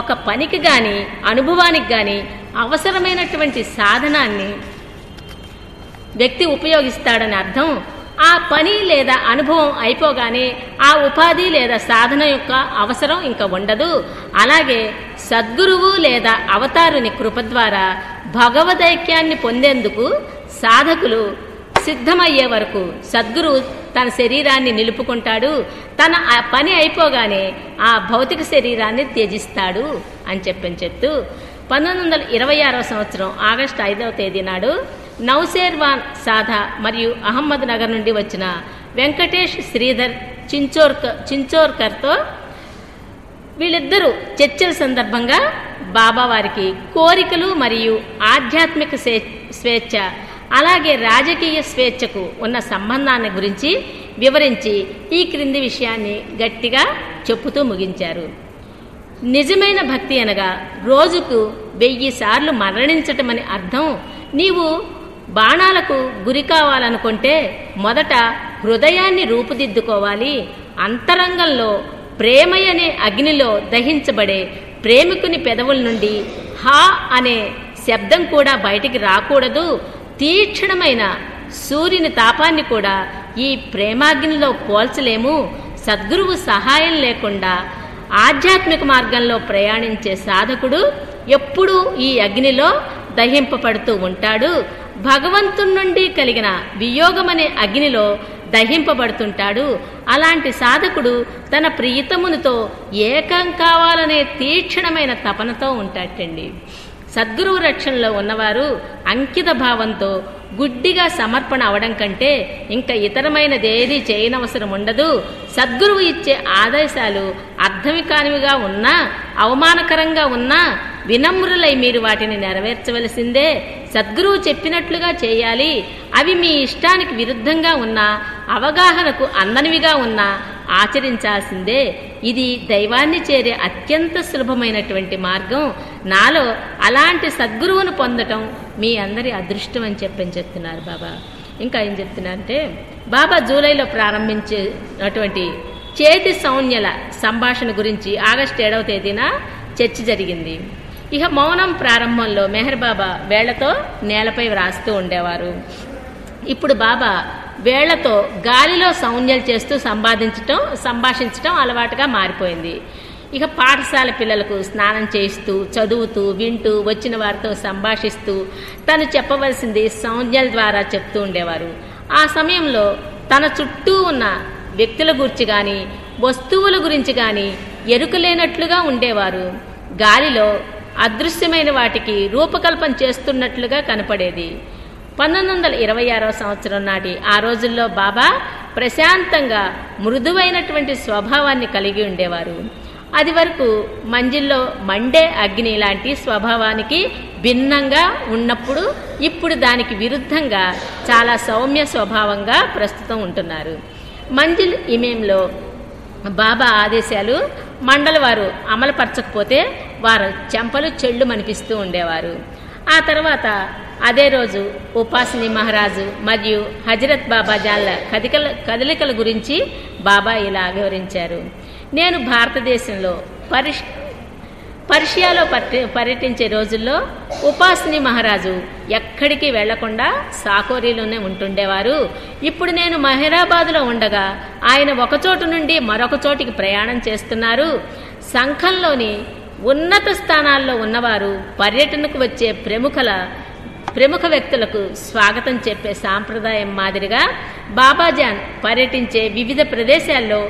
ఒక పనికి గాని అనుభవానికి గాని అవసరమైనటువంటి సాధనాన్ని వ్యక్తి ఉపయోగిస్తాడని అర్థం. ఆ పని లేదా అనుభవం అయిపోగానే ఆ ఉపాధి లేదా సాధన యొక్క అవసరం ఇంకా ఉండదు. అలాగే సద్గురువు లేదా అవతారుని కృప ద్వారా భగవదైక్యాన్ని పొందేందుకు సాధకులు సిద్ధమయ్యే వరకు సద్గురువు తన శరీరాన్ని నిలుపుకుంటాడు. తన పని అయిపోగానే ఆ భౌతిక శరీరాన్ని త్యజిస్తాడు అని చెప్తూ 1926వ సంవత్సరం ఆగస్టు 5వ తేదీ నాడు నౌసేర్వాన్ సాధా మరియు అహ్మద్ నగర్ నుండి వచ్చిన వెంకటేష్ శ్రీధర్ చించోర్కర్తో వీళ్ళిద్దరూ చర్చల సందర్భంగా బాబా వారికి కోరికలు మరియు ఆధ్యాత్మిక స్వేచ్ఛ అలాగే రాజకీయ స్వేచ్ఛకు ఉన్న సంబంధాన్ని గురించి వివరించి ఈ క్రింది విషయాన్ని గట్టిగా చెప్పుతూ ముగించారు. నిజమైన భక్తి అనగా రోజుకు 1000 సార్లు మరణించటమని అర్థం. నీవు బాణాలకు గురి కావాలనుకుంటే మొదట హృదయాన్ని రూపుదిద్దుకోవాలి. అంతరంగంలో ప్రేమయనే అగ్నిలో దహించబడే ప్రేమికుని పెదవుల నుండి హా అనే శబ్దం కూడా బయటికి రాకూడదు. తీక్షణమైన సూర్యుని తాపాన్ని కూడా ఈ ప్రేమాగ్నిలో పోల్చలేము. సద్గురువు సహాయం లేకుండా ఆధ్యాత్మిక మార్గంలో ప్రయాణించే సాధకుడు ఎప్పుడూ ఈ అగ్నిలో దహింపబడుతూ ఉంటాడు. భగవంతుని నుండి కలిగిన వియోగమనే అగ్నిలో దహింపబడుతుంటాడు. అలాంటి సాధకుడు తన ప్రియతమునితో ఏకం కావాలనే తీక్షణమైన తపనతో ఉంటాటండి. సద్గురువు రక్షణలో ఉన్నవారు అంకిత భావంతో గుడ్డిగా సమర్పణ అవడం కంటే ఇంకా ఇతరమైనదేదీ చేయనవసరం ఉండదు. సద్గురువు ఇచ్చే ఆదేశాలు అర్థమి కానివిగా ఉన్నా అవమానకరంగా ఉన్నా వినమ్రులై మీరు వాటిని నెరవేర్చవలసిందే. సద్గురువు చెప్పినట్లుగా చేయాలి, అవి మీ ఇష్టానికి విరుద్ధంగా ఉన్నా, అవగాహనకు అందనివిగా ఉన్నా ఆచరించాల్సిందే. ఇది దైవాన్ని చేరే అత్యంత సులభమైనటువంటి మార్గం. నాలో అలాంటి సద్గురువును పొందటం మీ అందరి అదృష్టం అని చెప్తున్నారు బాబా. ఇంకా ఏం చెప్తున్నారంటే, బాబా జూలైలో ప్రారంభించినటువంటి చేతి సౌజ్ఞల సంభాషణ గురించి ఆగస్టు 7వ తేదీన చర్చ జరిగింది. ఇక మౌనం ప్రారంభంలో మెహర్ బాబా వేళ్లతో నేలపై వ్రాస్తూ ఉండేవారు. ఇప్పుడు బాబా వేళ్లతో గాలిలో సౌజ్ఞలు చేస్తూ సంభాషించటం అలవాటుగా మారిపోయింది. ఇక పాఠశాల పిల్లలకు స్నానం చేయిస్తూ, చదువుతూ, వింటూ, వచ్చిన వారితో సంభాషిస్తూ తను చెప్పవలసింది సౌజ్ఞల ద్వారా చెప్తూ ఉండేవారు. ఆ సమయంలో తన చుట్టూ ఉన్న వ్యక్తుల గురించి కానీ, వస్తువుల గురించి కానీ ఎరుకలేనట్లుగా ఉండేవారు. గాలిలో అదృశ్యమైన వాటికి రూపకల్పన చేస్తున్నట్లుగా కనపడేది. 1926వ సంవత్సరం నాటి ఆ రోజుల్లో బాబా ప్రశాంతంగా మృదువైనటువంటి స్వభావాన్ని కలిగి ఉండేవారు. అది వరకు మంజిల్లో మండే అగ్ని లాంటి స్వభావానికి భిన్నంగా ఉన్నప్పుడు ఇప్పుడు దానికి విరుద్ధంగా చాలా సౌమ్య స్వభావంగా ప్రస్తుతం ఉంటున్నారు. మంజిల్ ఇమేంలో బాబా ఆదేశాలు మండలి వారు అమలుపరచకపోతే వారు చెంపలు చెళ్ళు మనిపిస్తూ ఉండేవారు. ఆ తర్వాత అదే రోజు ఉపాసిని మహారాజు మరియు హజరత్ బాబా జాన్ల కదలికల గురించి బాబా ఇలా వివరించారు. నేను భారతదేశంలో పర్షియాలో పర్యటించే రోజుల్లో ఉపాసిని మహారాజు ఎక్కడికి వెళ్లకుండా సాకోరీలోనే ఉంటుండేవారు. ఇప్పుడు నేను మెహరాబాద్లో ఉండగా ఆయన ఒకచోటు నుండి మరొక చోటికి ప్రయాణం చేస్తున్నారు. సంఘంలోని ఉన్నత స్థానాల్లో ఉన్నవారు పర్యటనకు వచ్చే ప్రముఖ వ్యక్తులకు స్వాగతం చెప్పే సాంప్రదాయం మాదిరిగా బాబాజాన్ పర్యటించే వివిధ ప్రదేశాల్లో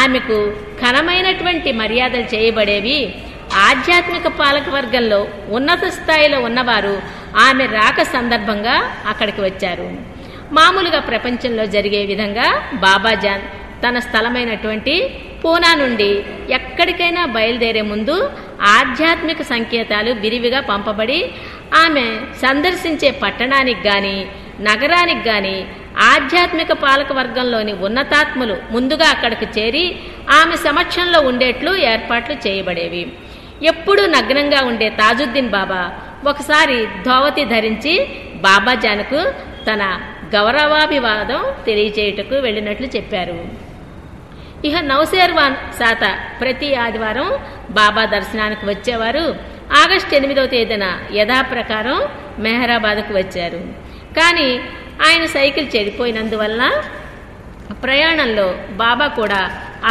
ఆమెకు ఘనమైనటువంటి మర్యాదలు చేయబడేవి. ఆధ్యాత్మిక పాలక వర్గంలో ఉన్నత స్థాయిలో ఉన్నవారు ఆమె రాక సందర్భంగా అక్కడికి వచ్చారు. మామూలుగా ప్రపంచంలో జరిగే విధంగా బాబాజాన్ తన స్థలమైనటువంటి పూనా నుండి ఎక్కడికైనా బయలుదేరే ముందు ఆధ్యాత్మిక సంకేతాలు విరివిగా పంపబడి ఆమె సందర్శించే పట్టణానికి గాని నగరానికి గాని ఆధ్యాత్మిక పాలక వర్గంలోని ఉన్నతాత్ములు ముందుగా అక్కడికి చేరి ఆమె సమక్షంలో ఉండేట్లు ఏర్పాట్లు చేయబడేవి. ఎప్పుడూ నగ్నంగా ఉండే తాజుద్దీన్ బాబా ఒకసారి ధోవతి ధరించి బాబాజాన్కు తన గౌరవాభివాదం తెలియచేయుటకు వెళ్ళినట్లు చెప్పారు. ఇక నౌసేర్వాన్ సాత ప్రతి ఆదివారం బాబా దర్శనానికి వచ్చేవారు. ఆగస్టు 8వ తేదీన యథాప్రకారం మెహరాబాద్కు వచ్చారు. కానీ ఆయన సైకిల్ చెడిపోయినందువలన ప్రయాణంలో బాబా కూడా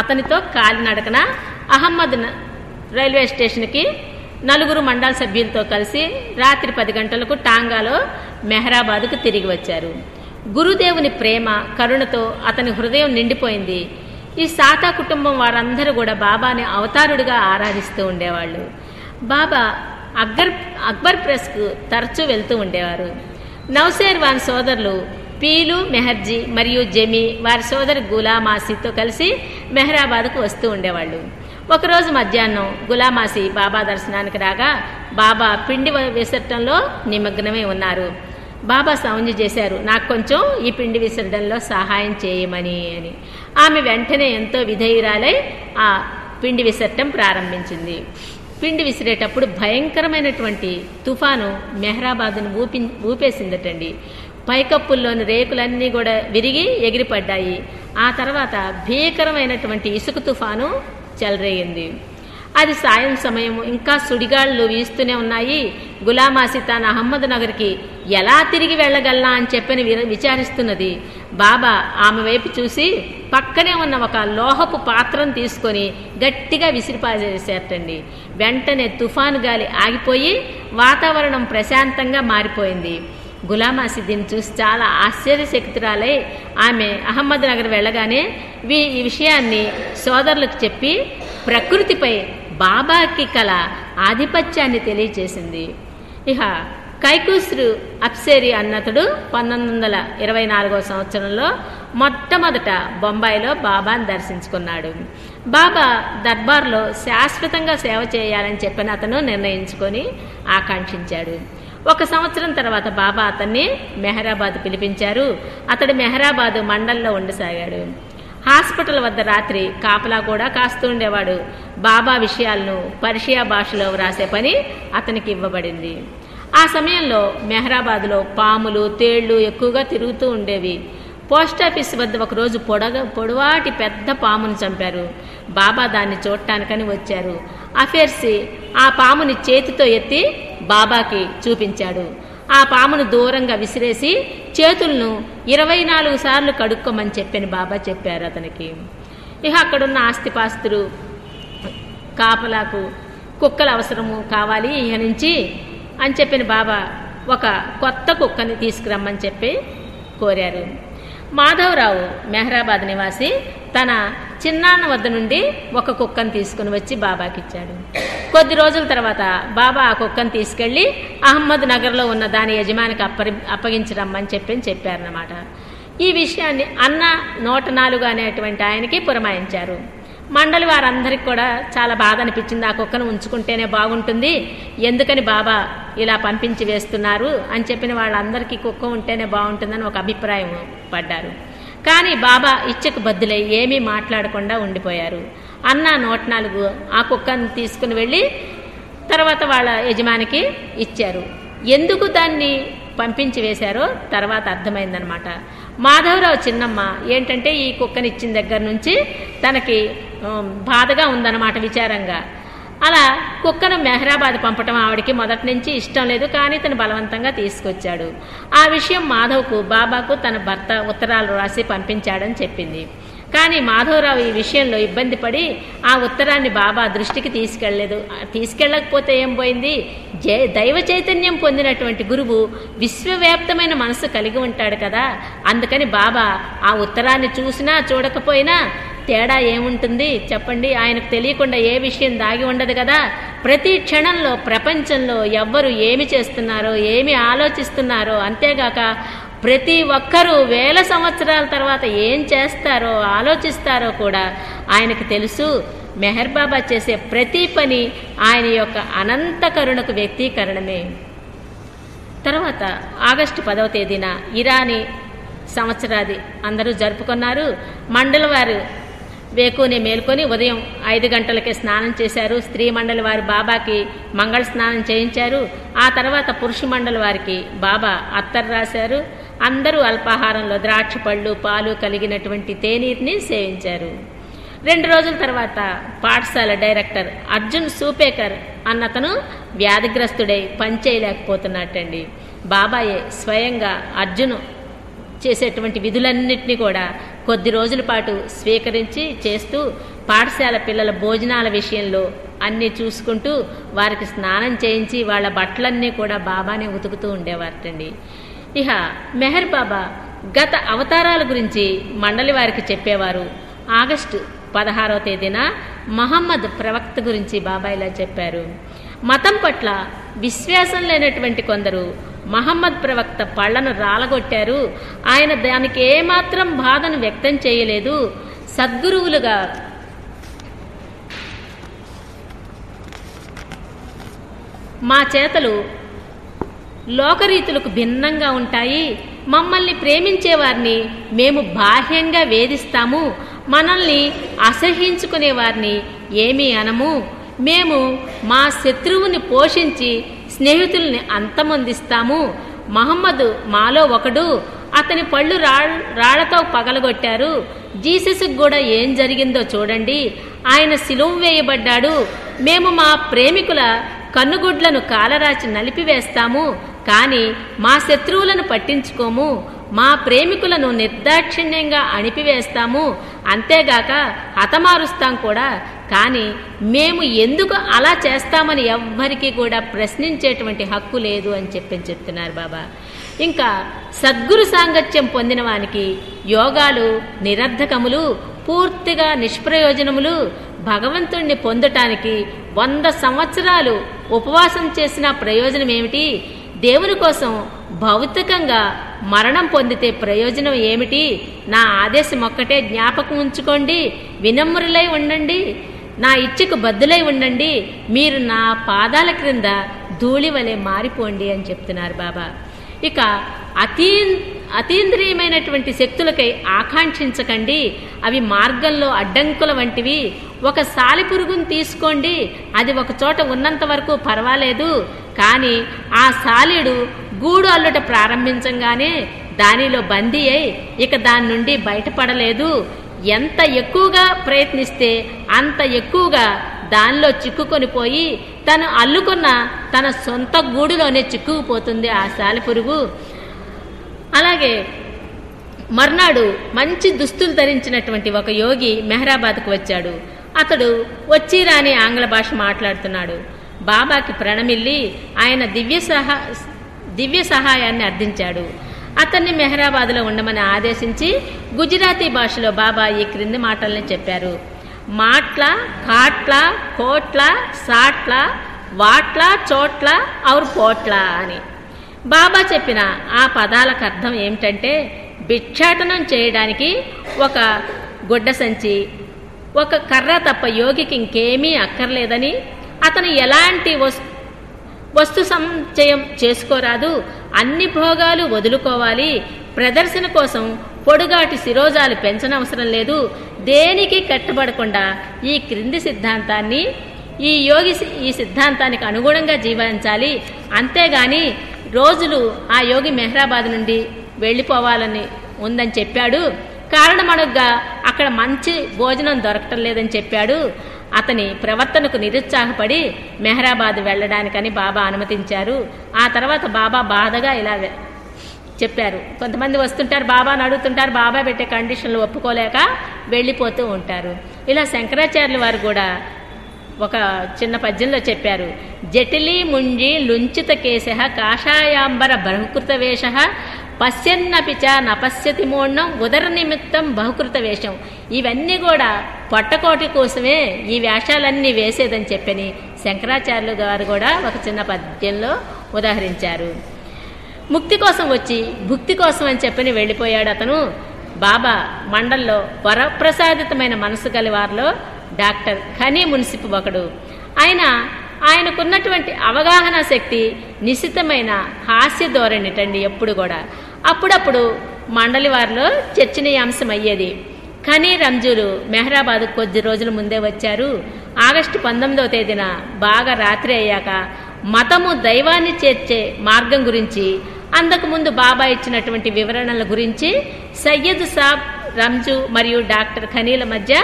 అతనితో కాలినడకన అహ్మద్ రైల్వే స్టేషన్కి 4 మండల సభ్యులతో కలిసి రాత్రి 10 గంటలకు టాంగాలో మెహరాబాద్కు తిరిగి వచ్చారు. గురుదేవుని ప్రేమ కరుణతో అతని హృదయం నిండిపోయింది. ఈ సాతా కుటుంబం వారందరూ కూడా బాబాని అవతారుడిగా ఆరాధిస్తూ ఉండేవాళ్ళు. బాబా అక్బర్ ప్రెస్కు తరచూ వెళ్తూ ఉండేవారు. నౌసేర్వాన్ సోదరులు పీలు మెహర్జీ మరియు జమీ వారి సోదరు గులామాసీతో కలిసి మెహరాబాద్కు వస్తూ ఉండేవాళ్ళు. ఒకరోజు మధ్యాహ్నం గులామాసి బాబా దర్శనానికి రాగా బాబా పిండి విసర్జనలో నిమగ్నమై ఉన్నారు. బాబా సౌంజ్ చేశారు, నాకు కొంచెం ఈ పిండి విసర్జనలో సహాయం చేయమని అని. ఆమె వెంటనే ఎంతో విధేయురాలై ఆ పిండి విసర్జన ప్రారంభించింది. పిండి విసిరేటప్పుడు భయంకరమైనటువంటి తుఫాను మెహరాబాద్ను ఊపేసిందటండి. పైకప్పుల్లోని రేకులన్నీ కూడా విరిగి ఎగిరిపడ్డాయి. ఆ తర్వాత భీకరమైనటువంటి ఇసుక తుఫాను చెలరేగింది. అది సాయం సమయం, ఇంకా సుడిగాళ్లు వీస్తూనే ఉన్నాయి. గులామాసి తాను అహ్మద్ నగర్కి ఎలా తిరిగి వెళ్ళగలనా అని చెప్పని విచారిస్తున్నది. బాబా ఆమె వైపు చూసి పక్కనే ఉన్న ఒక లోహపు పాత్రను తీసుకొని గట్టిగా విసిరిపారేసేటండి. వెంటనే తుఫాను గాలి ఆగిపోయి వాతావరణం ప్రశాంతంగా మారిపోయింది. గులామాసి దీన్ని చూసి చాలా ఆశ్చర్యశక్తురాలై ఆమె అహ్మద్ నగర్ వెళ్ళగానే ఈ విషయాన్ని సోదరులకు చెప్పి ప్రకృతిపై బాబాకి కల ఆధిపత్యాన్ని తెలియచేసింది. ఇక కైకూస్రు అప్సేరి అన్నతడు 1924వ సంవత్సరంలో మొట్టమొదట బొంబాయిలో బాబాను దర్శించుకున్నాడు. బాబా దర్బార్లో శాశ్వతంగా సేవ చేయాలని చెప్పని అతను నిర్ణయించుకొని ఆకాంక్షించాడు. 1 సంవత్సరం తర్వాత బాబా అతన్ని మెహరాబాద్ పిలిపించారు. అతడు మెహరాబాద్ మండల్లో ఉండసాగాడు. హాస్పిటల్ వద్ద రాత్రి కాపలా కూడా కాస్తూ ఉండేవాడు. బాబా విషయాలను పర్షియా భాషలో వ్రాసే పని అతనికి ఇవ్వబడింది. ఆ సమయంలో మెహరాబాద్లో పాములు, తేళ్లు ఎక్కువగా తిరుగుతూ ఉండేవి. పోస్టాఫీస్ వద్ద ఒకరోజు పొడవాటి పెద్ద పామును చంపారు. బాబా దాన్ని చూడటానికని వచ్చారు. అఫేర్సి ఆ పాముని చేతితో ఎత్తి బాబాకి చూపించాడు. ఆ పామును దూరంగా విసిరేసి చేతులను 24 సార్లు కడుక్కోమని చెప్పని బాబా చెప్పారు అతనికి. ఇక అక్కడున్న ఆస్తిపాస్తులు, కాపలాకు కుక్కలు అవసరము కావాలి ఇక నుంచి అని చెప్పిన బాబా ఒక కొత్త కుక్కని తీసుకురమ్మని చెప్పి కోరారు. మాధవరావు మెహరాబాద్ నివాసి తన చిన్నాన్న వద్ద నుండి ఒక కుక్కను తీసుకుని వచ్చి బాబాకి ఇచ్చాడు. కొద్ది రోజుల తర్వాత బాబా ఆ కుక్కను తీసుకెళ్లి అహ్మద్ నగర్లో ఉన్న దాని యజమానికి అప్పగించరమ్మని చెప్పారన్నమాట. ఈ విషయాన్ని అన్న 104 అనేటువంటి ఆయనకి పురమాయించారు. మండలి వారందరికి కూడా చాలా బాధ అనిపించింది. ఆ కుక్కను ఉంచుకుంటేనే బాగుంటుంది, ఎందుకని బాబా ఇలా పంపించి వేస్తున్నారు అని చెప్పిన వాళ్ళందరికీ కుక్క ఉంటేనే బాగుంటుందని ఒక అభిప్రాయం పడ్డారు. కానీ బాబా ఇచ్చకు బద్దులై ఏమీ మాట్లాడకుండా ఉండిపోయారు. అన్న 104 ఆ కుక్కను తీసుకుని వెళ్ళి తర్వాత వాళ్ళ యజమానికి ఇచ్చారు. ఎందుకు దాన్ని పంపించి వేశారో తర్వాత అర్థమైందనమాట. మాధవరావు చిన్నమ్మ ఏంటంటే ఈ కుక్కని ఇచ్చిన దగ్గర నుంచి తనకి బాధగా ఉందన్నమాట, విచారంగా. అలా కుక్కను మెహరాబాద్ పంపటం ఆవిడికి మొదటి నుంచి ఇష్టం లేదు. కానీ తను బలవంతంగా తీసుకొచ్చాడు. ఆ విషయం మాధవ్కు, బాబాకు తన భర్త ఉత్తరాలు రాసి పంపించాడని చెప్పింది. కానీ మాధవరావు ఈ విషయంలో ఇబ్బంది పడి ఆ ఉత్తరాన్ని బాబా దృష్టికి తీసుకెళ్ళకపోతే ఏం పోయింది? దైవ చైతన్యం పొందినటువంటి గురువు విశ్వవ్యాప్తమైన మనసు కలిగి ఉంటాడు కదా. అందుకని బాబా ఆ ఉత్తరాన్ని చూసినా చూడకపోయినా తేడా ఏముంటుంది చెప్పండి? ఆయనకు తెలియకుండా ఏ విషయం దాగి ఉండదు కదా. ప్రతి క్షణంలో ప్రపంచంలో ఎవ్వరు ఏమి చేస్తున్నారో, ఏమి ఆలోచిస్తున్నారో, అంతేగాక ప్రతి ఒక్కరూ 1000 సంవత్సరాల తర్వాత ఏం చేస్తారో, ఆలోచిస్తారో కూడా ఆయనకు తెలుసు. మెహర్ బాబా చేసే ప్రతి పని ఆయన యొక్క అనంత కరుణకు వ్యక్తీకరణమే. తర్వాత ఆగస్టు 10వ తేదీన ఇరానీ సంవత్సరాది అందరూ జరుపుకున్నారు. మండలి వారు వేకునే మేల్కొని ఉదయం 5 గంటలకే స్నానం చేశారు. స్త్రీ మండలి వారు బాబాకి మంగళ స్నానం చేయించారు. ఆ తర్వాత పురుష మండలి వారికి బాబా అత్తరు రాశారు. అందరూ అల్పాహారంలో ద్రాక్ష పళ్ళు, పాలు కలిగినటువంటి తేనీరుని సేవించారు. 2 రోజుల తర్వాత పాఠశాల డైరెక్టర్ అర్జున్ సూపేకర్ అన్నతను వ్యాధిగ్రస్తుడై పనిచేయలేకపోతున్నట్టండి. బాబాయే స్వయంగా అర్జును చేసేటువంటి విధులన్నింటినీ కూడా కొద్ది రోజుల పాటు స్వీకరించి చేస్తూ పాఠశాల పిల్లల భోజనాల విషయంలో అన్నీ చూసుకుంటూ వారికి స్నానం చేయించి వాళ్ళ బట్టలన్నీ కూడా బాబానే ఉతుకుతూ ఉండేవారటండి. ఇక మెహర్ బాబా గత అవతారాల గురించి మండలి వారికి చెప్పేవారు. ఆగస్టు 16వ తేదీన మహమ్మద్ ప్రవక్త గురించి బాబా ఇలా చెప్పారు. మతం పట్ల విశ్వాసం లేనటువంటి కొందరు మహమ్మద్ ప్రవక్త పళ్లను రాలగొట్టారు. ఆయన దానికి ఏమాత్రం బాధను వ్యక్తం చేయలేదు. సద్గురువులుగా మా చేతలు లోకరీతులకు భిన్నంగా ఉంటాయి. మమ్మల్ని ప్రేమించే వారిని మేము బాహ్యంగా వేధిస్తాము, మనల్ని అసహ్యించుకునే వారిని ఏమీ అనము. మేము మా శత్రువుని పోషించి స్నేహితుల్ని అంతమొందిస్తాము. మహమ్మదు మాలో ఒకడు, అతని పళ్ళు రాళ్లతో పగలగొట్టారు. జీసస్కు కూడా ఏం జరిగిందో చూడండి, ఆయన సిలువ వేయబడ్డాడు. మేము మా ప్రేమికుల కన్నుగుడ్లను కాలరాచి నలిపివేస్తాము, కానీ మా శత్రువులను పట్టించుకోము. మా ప్రేమికులను నిర్దాక్షిణ్యంగా అణిపివేస్తాము, అంతేగాక హతమారుస్తాం కూడా. కానీ మేము ఎందుకు అలా చేస్తామని ఎవ్వరికీ కూడా ప్రశ్నించేటువంటి హక్కు లేదు అని చెప్తున్నారు బాబా. ఇంకా సద్గురు సాంగత్యం పొందిన వానికి యోగాలు నిరర్ధకములు, పూర్తిగా నిష్ప్రయోజనములు. భగవంతుణ్ణి పొందటానికి 100 సంవత్సరాలు ఉపవాసం చేసిన ప్రయోజనం ఏమిటి? దేవుని కోసం భౌతికంగా మరణం పొందితే ప్రయోజనం ఏమిటి? నా ఆదేశం ఒక్కటే జ్ఞాపకం ఉంచుకోండి, వినమ్రులై ఉండండి. నా ఇచ్చకు బద్దులై ఉండండి, మీరు నా పాదాల క్రింద ధూళి వలె మారిపోండి అని చెప్తున్నారు బాబా. ఇక అతీంద్రియమైనటువంటి శక్తులకై ఆకాంక్షించకండి, అవి మార్గంలో అడ్డంకుల వంటివి. ఒక సాలిపురుగును తీసుకోండి, అది ఒక చోట ఉన్నంత వరకు పర్వాలేదు, కానీ ఆ సాలీడు గూడు అల్లుట ప్రారంభించంగానే దానిలో బందీ అయి ఇక దాని నుండి బయటపడలేదు. ఎంత ఎక్కువగా ప్రయత్నిస్తే అంత ఎక్కువగా దానిలో చిక్కుకొని పోయి తను అల్లుకున్న తన సొంత గూడులోనే చిక్కుకుపోతుంది ఆ సాలిపురుగు. అలాగే మర్నాడు మంచి దుస్తులు ధరించినటువంటి ఒక యోగి మెహరాబాద్కు వచ్చాడు. అతడు వచ్చి రాని ఆంగ్ల భాష మాట్లాడుతున్నాడు. బాబాకి ప్రణమిల్లి ఆయన దివ్య సహాయాన్ని అర్థించాడు. అతన్ని మెహరాబాద్లో ఉండమని ఆదేశించి గుజరాతీ భాషలో బాబా ఈ క్రింది మాటల్ని చెప్పారు. మాట్ల, కాట్ల, కోట్ల, సాట్ల, వాట్ల, చోట్ల, ఔర్ పోట్ల అని. బాబా చెప్పిన ఆ పదాలకు అర్థం ఏమిటంటే, భిక్షాటనం చేయడానికి ఒక గుడ్డ సంచి, ఒక కర్ర తప్ప యోగికి ఇంకేమీ అక్కర్లేదని, అతను ఎలాంటి వస్తు సంచయం చేసుకోరాదు, అన్ని భోగాలు వదులుకోవాలి, ప్రదర్శన కోసం పొడుగాటి శిరోజాలు పెంచనవసరం లేదు, దేనికి కట్టుబడకుండా ఈ క్రింది సిద్ధాంతాన్ని ఈ సిద్ధాంతానికి అనుగుణంగా జీవించాలి. అంతేగాని రోజులు ఆ యోగి మెహరాబాద్ నుండి వెళ్ళిపోవాలని ఉందని చెప్పాడు. కారణమడుగ్గా అక్కడ మంచి భోజనం దొరకటం లేదని చెప్పాడు. అతని ప్రవర్తనకు నిరుత్సాహపడి మెహరాబాద్ వెళ్ళడానికని బాబా అనుమతించారు. ఆ తర్వాత బాబా బాధగా ఇలా చెప్పారు. కొంతమంది వస్తుంటారు, బాబాను అడుగుతుంటారు, బాబా పెట్టే కండిషన్లు ఒప్పుకోలేక వెళ్ళిపోతూ ఉంటారు. ఇలా శంకరాచార్యుల వారు కూడా ఒక చిన్న పద్యంలో చెప్పారు. జటిలీ ముంజి లుంచిత కేశ కాషాయాంబర బహుకృత వేష పశ్యన్నపిచ నపశ్యతి మోణ్ణం ఉదర నిమిత్తం బహుకృత వేషం. ఇవన్నీ కూడా పొట్టకోటి కోసమే ఈ వేషాలన్నీ వేసేదని చెప్పని శంకరాచార్యులు గారు కూడా ఒక చిన్న పద్యంలో ఉదాహరించారు. ముక్తి కోసం వచ్చి భుక్తి కోసం అని చెప్పని వెళ్ళిపోయాడు అతను. బాబా మండల్లో వరప్రసాదితమైన మనసు గల వారిలో డాక్టర్ ఖనీ మున్సిప్ ఒకడు. ఆయనకున్నటువంటి అవగాహన శక్తి నిశితమైన హాస్య ధోరణిటండి. ఎప్పుడు కూడా అప్పుడప్పుడు మండలి వారిలో చర్చనీయాంశం అయ్యేది. ఖనీ రంజులు మెహరాబాద్ కొద్ది రోజుల ముందే వచ్చారు. ఆగస్టు 19వ తేదీన బాగా రాత్రి అయ్యాక మతము దైవాన్ని చేర్చే మార్గం గురించి, అంతకుముందు బాబా ఇచ్చినటువంటి వివరణల గురించి సయ్యద్ సాబ్, రంజు మరియు డాక్టర్ ఖనీల మధ్య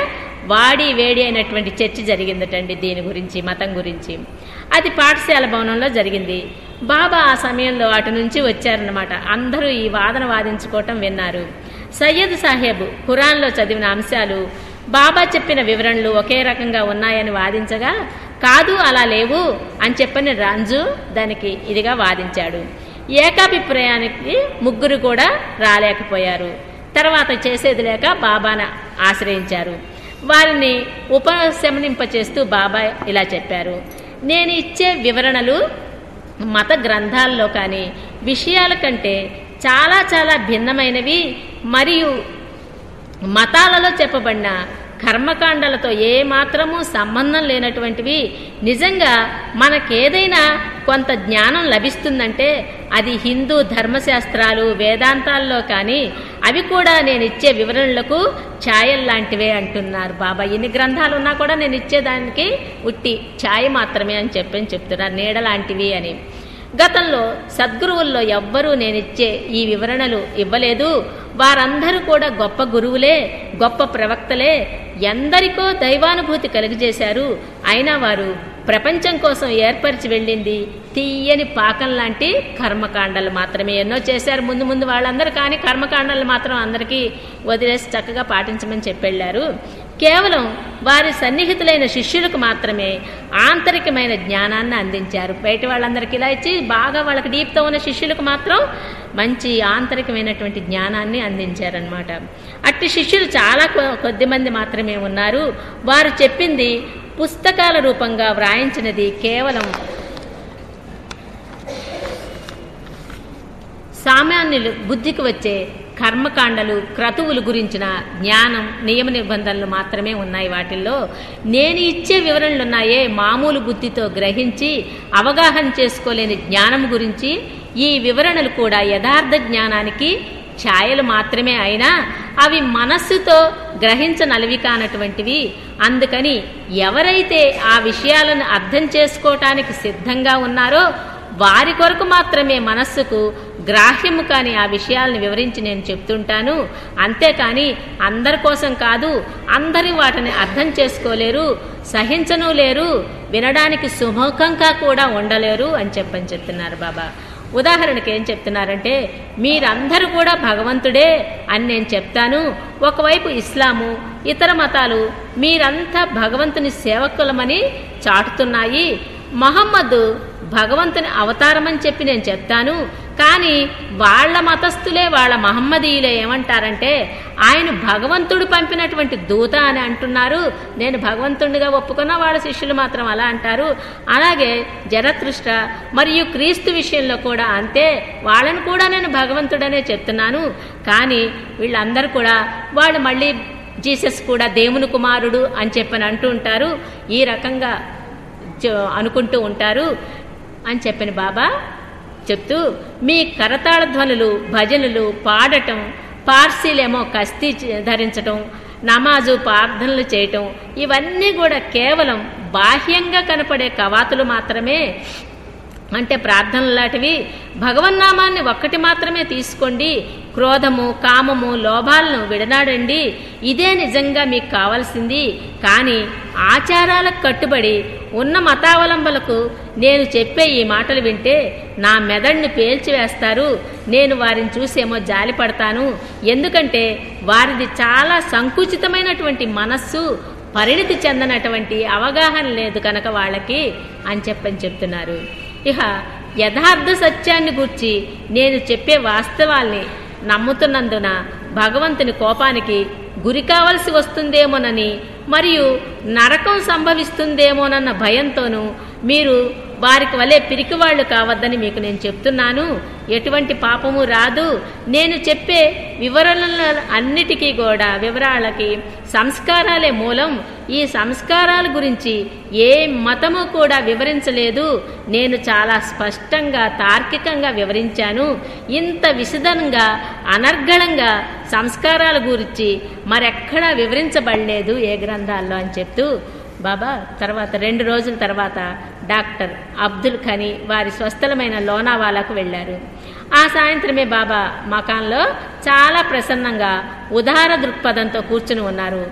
వాడి వేడి అయినటువంటి చర్చ జరిగిందటండి. దీని గురించి, మతం గురించి. అది పాఠశాల భవనంలో జరిగింది. బాబా ఆ సమయంలో అటు నుంచి వచ్చారన్నమాట. అందరూ ఈ వాదన వాదించుకోవటం విన్నారు. సయ్యద్ సాహెబ్ ఖురాన్లో చదివిన అంశాలు బాబా చెప్పిన వివరణలు ఒకే రకంగా ఉన్నాయని వాదించగా, కాదు అలా లేవు అని చెప్పని రంజు దానికి ఇదిగా వాదించాడు. ఏకాభిప్రాయానికి ముగ్గురు కూడా రాలేకపోయారు. తర్వాత చేసేది లేక బాబాను ఆశ్రయించారు. వారిని ఉపశమనింపచేస్తూ బాబా ఇలా చెప్పారు. నేను ఇచ్చే వివరణలు మత గ్రంథాల్లో కానీ విషయాల కంటే చాలా చాలా భిన్నమైనవి మరియు మతాలలో చెప్పబడిన కర్మకాండలతో ఏమాత్రమూ సంబంధం లేనటువంటివి. నిజంగా మనకేదైనా కొంత జ్ఞానం లభిస్తుందంటే అది హిందూ ధర్మశాస్త్రాలు, వేదాంతాల్లో కానీ అవి కూడా నేను ఇచ్చే వివరణలకు ఛాయల్లాంటివే అంటున్నారు బాబా. ఎన్ని గ్రంథాలు ఉన్నా కూడా నేను ఇచ్చేదానికి ఉట్టి ఛాయ మాత్రమే అని చెప్తున్నారు, నీడలాంటివి అని. గతంలో సద్గురువుల్లో ఎవ్వరూ నేనిచ్చే ఈ వివరణలు ఇవ్వలేదు. వారందరూ కూడా గొప్ప గురువులే, గొప్ప ప్రవక్తలే, ఎందరికో దైవానుభూతి కలుగజేశారు. అయినా వారు ప్రపంచం కోసం ఏర్పరిచి వెళ్ళింది తీయని పాకం లాంటి కర్మకాండలు మాత్రమే. ఎన్నో చేశారు ముందు ముందు వాళ్ళందరూ, కానీ కర్మకాండలు మాత్రం అందరికీ వదిలేసి చక్కగా పాటించమని చెప్పెళ్ళారు. కేవలం వారి సన్నిహితులైన శిష్యులకు మాత్రమే ఆంతరికమైన జ్ఞానాన్ని అందించారు. బయట వాళ్ళందరికీ ఇలా ఇచ్చి బాగా వాళ్ళకి డీప్తో ఉన్న శిష్యులకు మాత్రం మంచి ఆంతరికమైనటువంటి జ్ఞానాన్ని అందించారనమాట. అట్టి శిష్యులు చాలా కొద్ది మంది మాత్రమే ఉన్నారు. వారు చెప్పింది పుస్తకాల రూపంగా వ్రాయించినది కేవలం సామాన్యులు బుద్ధికి వచ్చే కర్మకాండలు క్రతువులు గురించిన జ్ఞానం నియమ నిబంధనలు మాత్రమే ఉన్నాయి. వాటిల్లో నేను ఇచ్చే వివరణలున్నాయే మామూలు బుద్ధితో గ్రహించి అవగాహన చేసుకోలేని జ్ఞానం గురించి ఈ వివరణలు కూడా యథార్థ జ్ఞానానికి ఛాయలు మాత్రమే అయినా అవి మనస్సుతో గ్రహించనలవి కానటువంటివి. అందుకని ఎవరైతే ఆ విషయాలను అర్థం చేసుకోవటానికి సిద్ధంగా ఉన్నారో వారి కొరకు మాత్రమే మనస్సుకు గ్రాహ్యము కాని ఆ విషయాలను వివరించి నేను చెప్తుంటాను. అంతేకాని అందరి కోసం కాదు. అందరి వాటిని అర్థం చేసుకోలేరు, సహించను లేరు, వినడానికి సుముఖంగా కూడా ఉండలేరు అని చెప్తున్నారు బాబా. ఉదాహరణకి ఏం చెప్తున్నారంటే, మీరందరూ కూడా భగవంతుడే అని నేను చెప్తాను. ఒకవైపు ఇస్లాము, ఇతర మతాలు మీరంతా భగవంతుని సేవకులమని చాటుతున్నాయి. మహమ్మద్ భగవంతుని అవతారమని చెప్పి నేను చెప్తాను. కానీ వాళ్ళ మతస్థులే, వాళ్ళ మహమ్మదీయులే ఏమంటారంటే ఆయన భగవంతుడు పంపినటువంటి దూత అని అంటున్నారు. నేను భగవంతుడిగా ఒప్పుకున్న వాళ్ళ శిష్యులు మాత్రం అలా అంటారు. అలాగే జరతృష్ట మరియు క్రీస్తు విషయంలో కూడా అంతే. వాళ్ళను కూడా నేను భగవంతుడనే చెప్తున్నాను. కానీ వీళ్ళందరూ కూడా వాళ్ళు మళ్ళీ జీసస్ కూడా దేవుని కుమారుడు అని చెప్పని అంటూ ఉంటారు. ఈ రకంగా అనుకుంటూ ఉంటారు అని చెప్పిన బాబా చెప్తూ, మీ కరతాళ ధ్వనులు, భజనలు పాడటం, పార్సీలేమో కస్తీ ధరించటం, నమాజు ప్రార్థనలు చేయటం ఇవన్నీ కూడా కేవలం బాహ్యంగా కనపడే కవాతులు మాత్రమే. అంటే ప్రార్థనలు లాంటివి. భగవన్నామాన్ని ఒక్కటి మాత్రమే తీసుకోండి. క్రోధము, కామము, లోభాలను విడనాడండి. ఇదే నిజంగా మీకు కావాల్సింది. కానీ ఆచారాలకు కట్టుబడి ఉన్న మతావలంబలకు నేను చెప్పే ఈ మాటలు వింటే నా మెదడును పేల్చివేస్తారు. నేను వారిని చూసేమో జాలి పడతాను. ఎందుకంటే వారిది చాలా సంకుచితమైనటువంటి మనస్సు, పరిణితి చెందనటువంటి అవగాహన లేదు కనుక వాళ్ళకి అని చెప్తున్నారు. ఇక యథార్థ సత్యాన్ని గూర్చి నేను చెప్పే వాస్తవాల్ని నమ్ముతున్నందున భగవంతుని కోపానికి గురి కావలసి వస్తుందేమోనని మరియు నరకం సంభవిస్తుందేమోనన్న భయంతోనూ మీరు వారికి వలె పిరికివాళ్లు కావద్దని మీకు నేను చెప్తున్నాను. ఎటువంటి పాపము రాదు. నేను చెప్పే వివరణల అన్నిటికీ కూడా వివరాలకి సంస్కారాలే మూలం. ఈ సంస్కారాల గురించి ఏ మతము కూడా వివరించలేదు. నేను చాలా స్పష్టంగా తార్కికంగా వివరించాను. ఇంత విశదంగా అనర్గళంగా సంస్కారాల గురించి మరెక్కడా వివరించబడలేదు ఏ గ్రంథాల్లో అని చెప్తూ బాబా తర్వాత 2 రోజుల తర్వాత డాక్టర్ అబ్దుల్ ఖనీ వారి స్వస్థలమైన లోనావాలాకు వెళ్ళారు. ఆ సాయంత్రమే బాబా మకాంలో చాలా ప్రసన్నంగా ఉదార దృక్పథంతో కూర్చుని ఉన్నారు.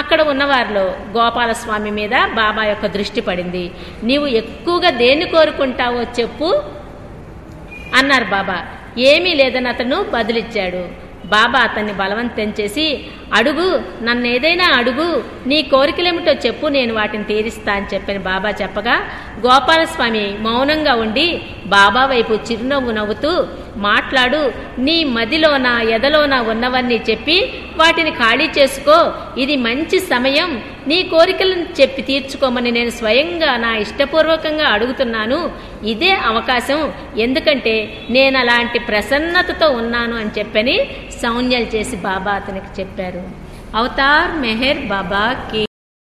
అక్కడ ఉన్నవారిలో గోపాలస్వామి మీద బాబా యొక్క దృష్టి పడింది. నీవు ఎక్కువగా దేన్ని కోరుకుంటావో చెప్పు అన్నారు బాబా. ఏమీ లేదని అతను బదులిచ్చాడు. బాబా అతన్ని బలవంతం చేసి, అడుగు, నన్నేదైనా అడుగు, నీ కోరికలేమిటో చెప్పు, నేను వాటిని తీరిస్తా అని చెప్పిన బాబా చెప్పగా గోపాలస్వామి మౌనంగా ఉండి బాబా వైపు చిరునవ్వు నవ్వుతూ, మాట్లాడు, నీ మదిలోన ఎదలోన ఉన్నవన్నీ చెప్పి వాటిని ఖాళీ చేసుకో. ఇది మంచి సమయం. నీ కోరికలను చెప్పి తీర్చుకోమని నేను స్వయంగా నా ఇష్టపూర్వకంగా అడుగుతున్నాను. ఇదే అవకాశం. ఎందుకంటే నేను అలాంటి ప్రసన్నతతో ఉన్నాను అని చెప్పని సౌజ్ఞలు చేసి బాబా అతనికి చెప్పారు. అవతార్ మెహర్ బాబా కి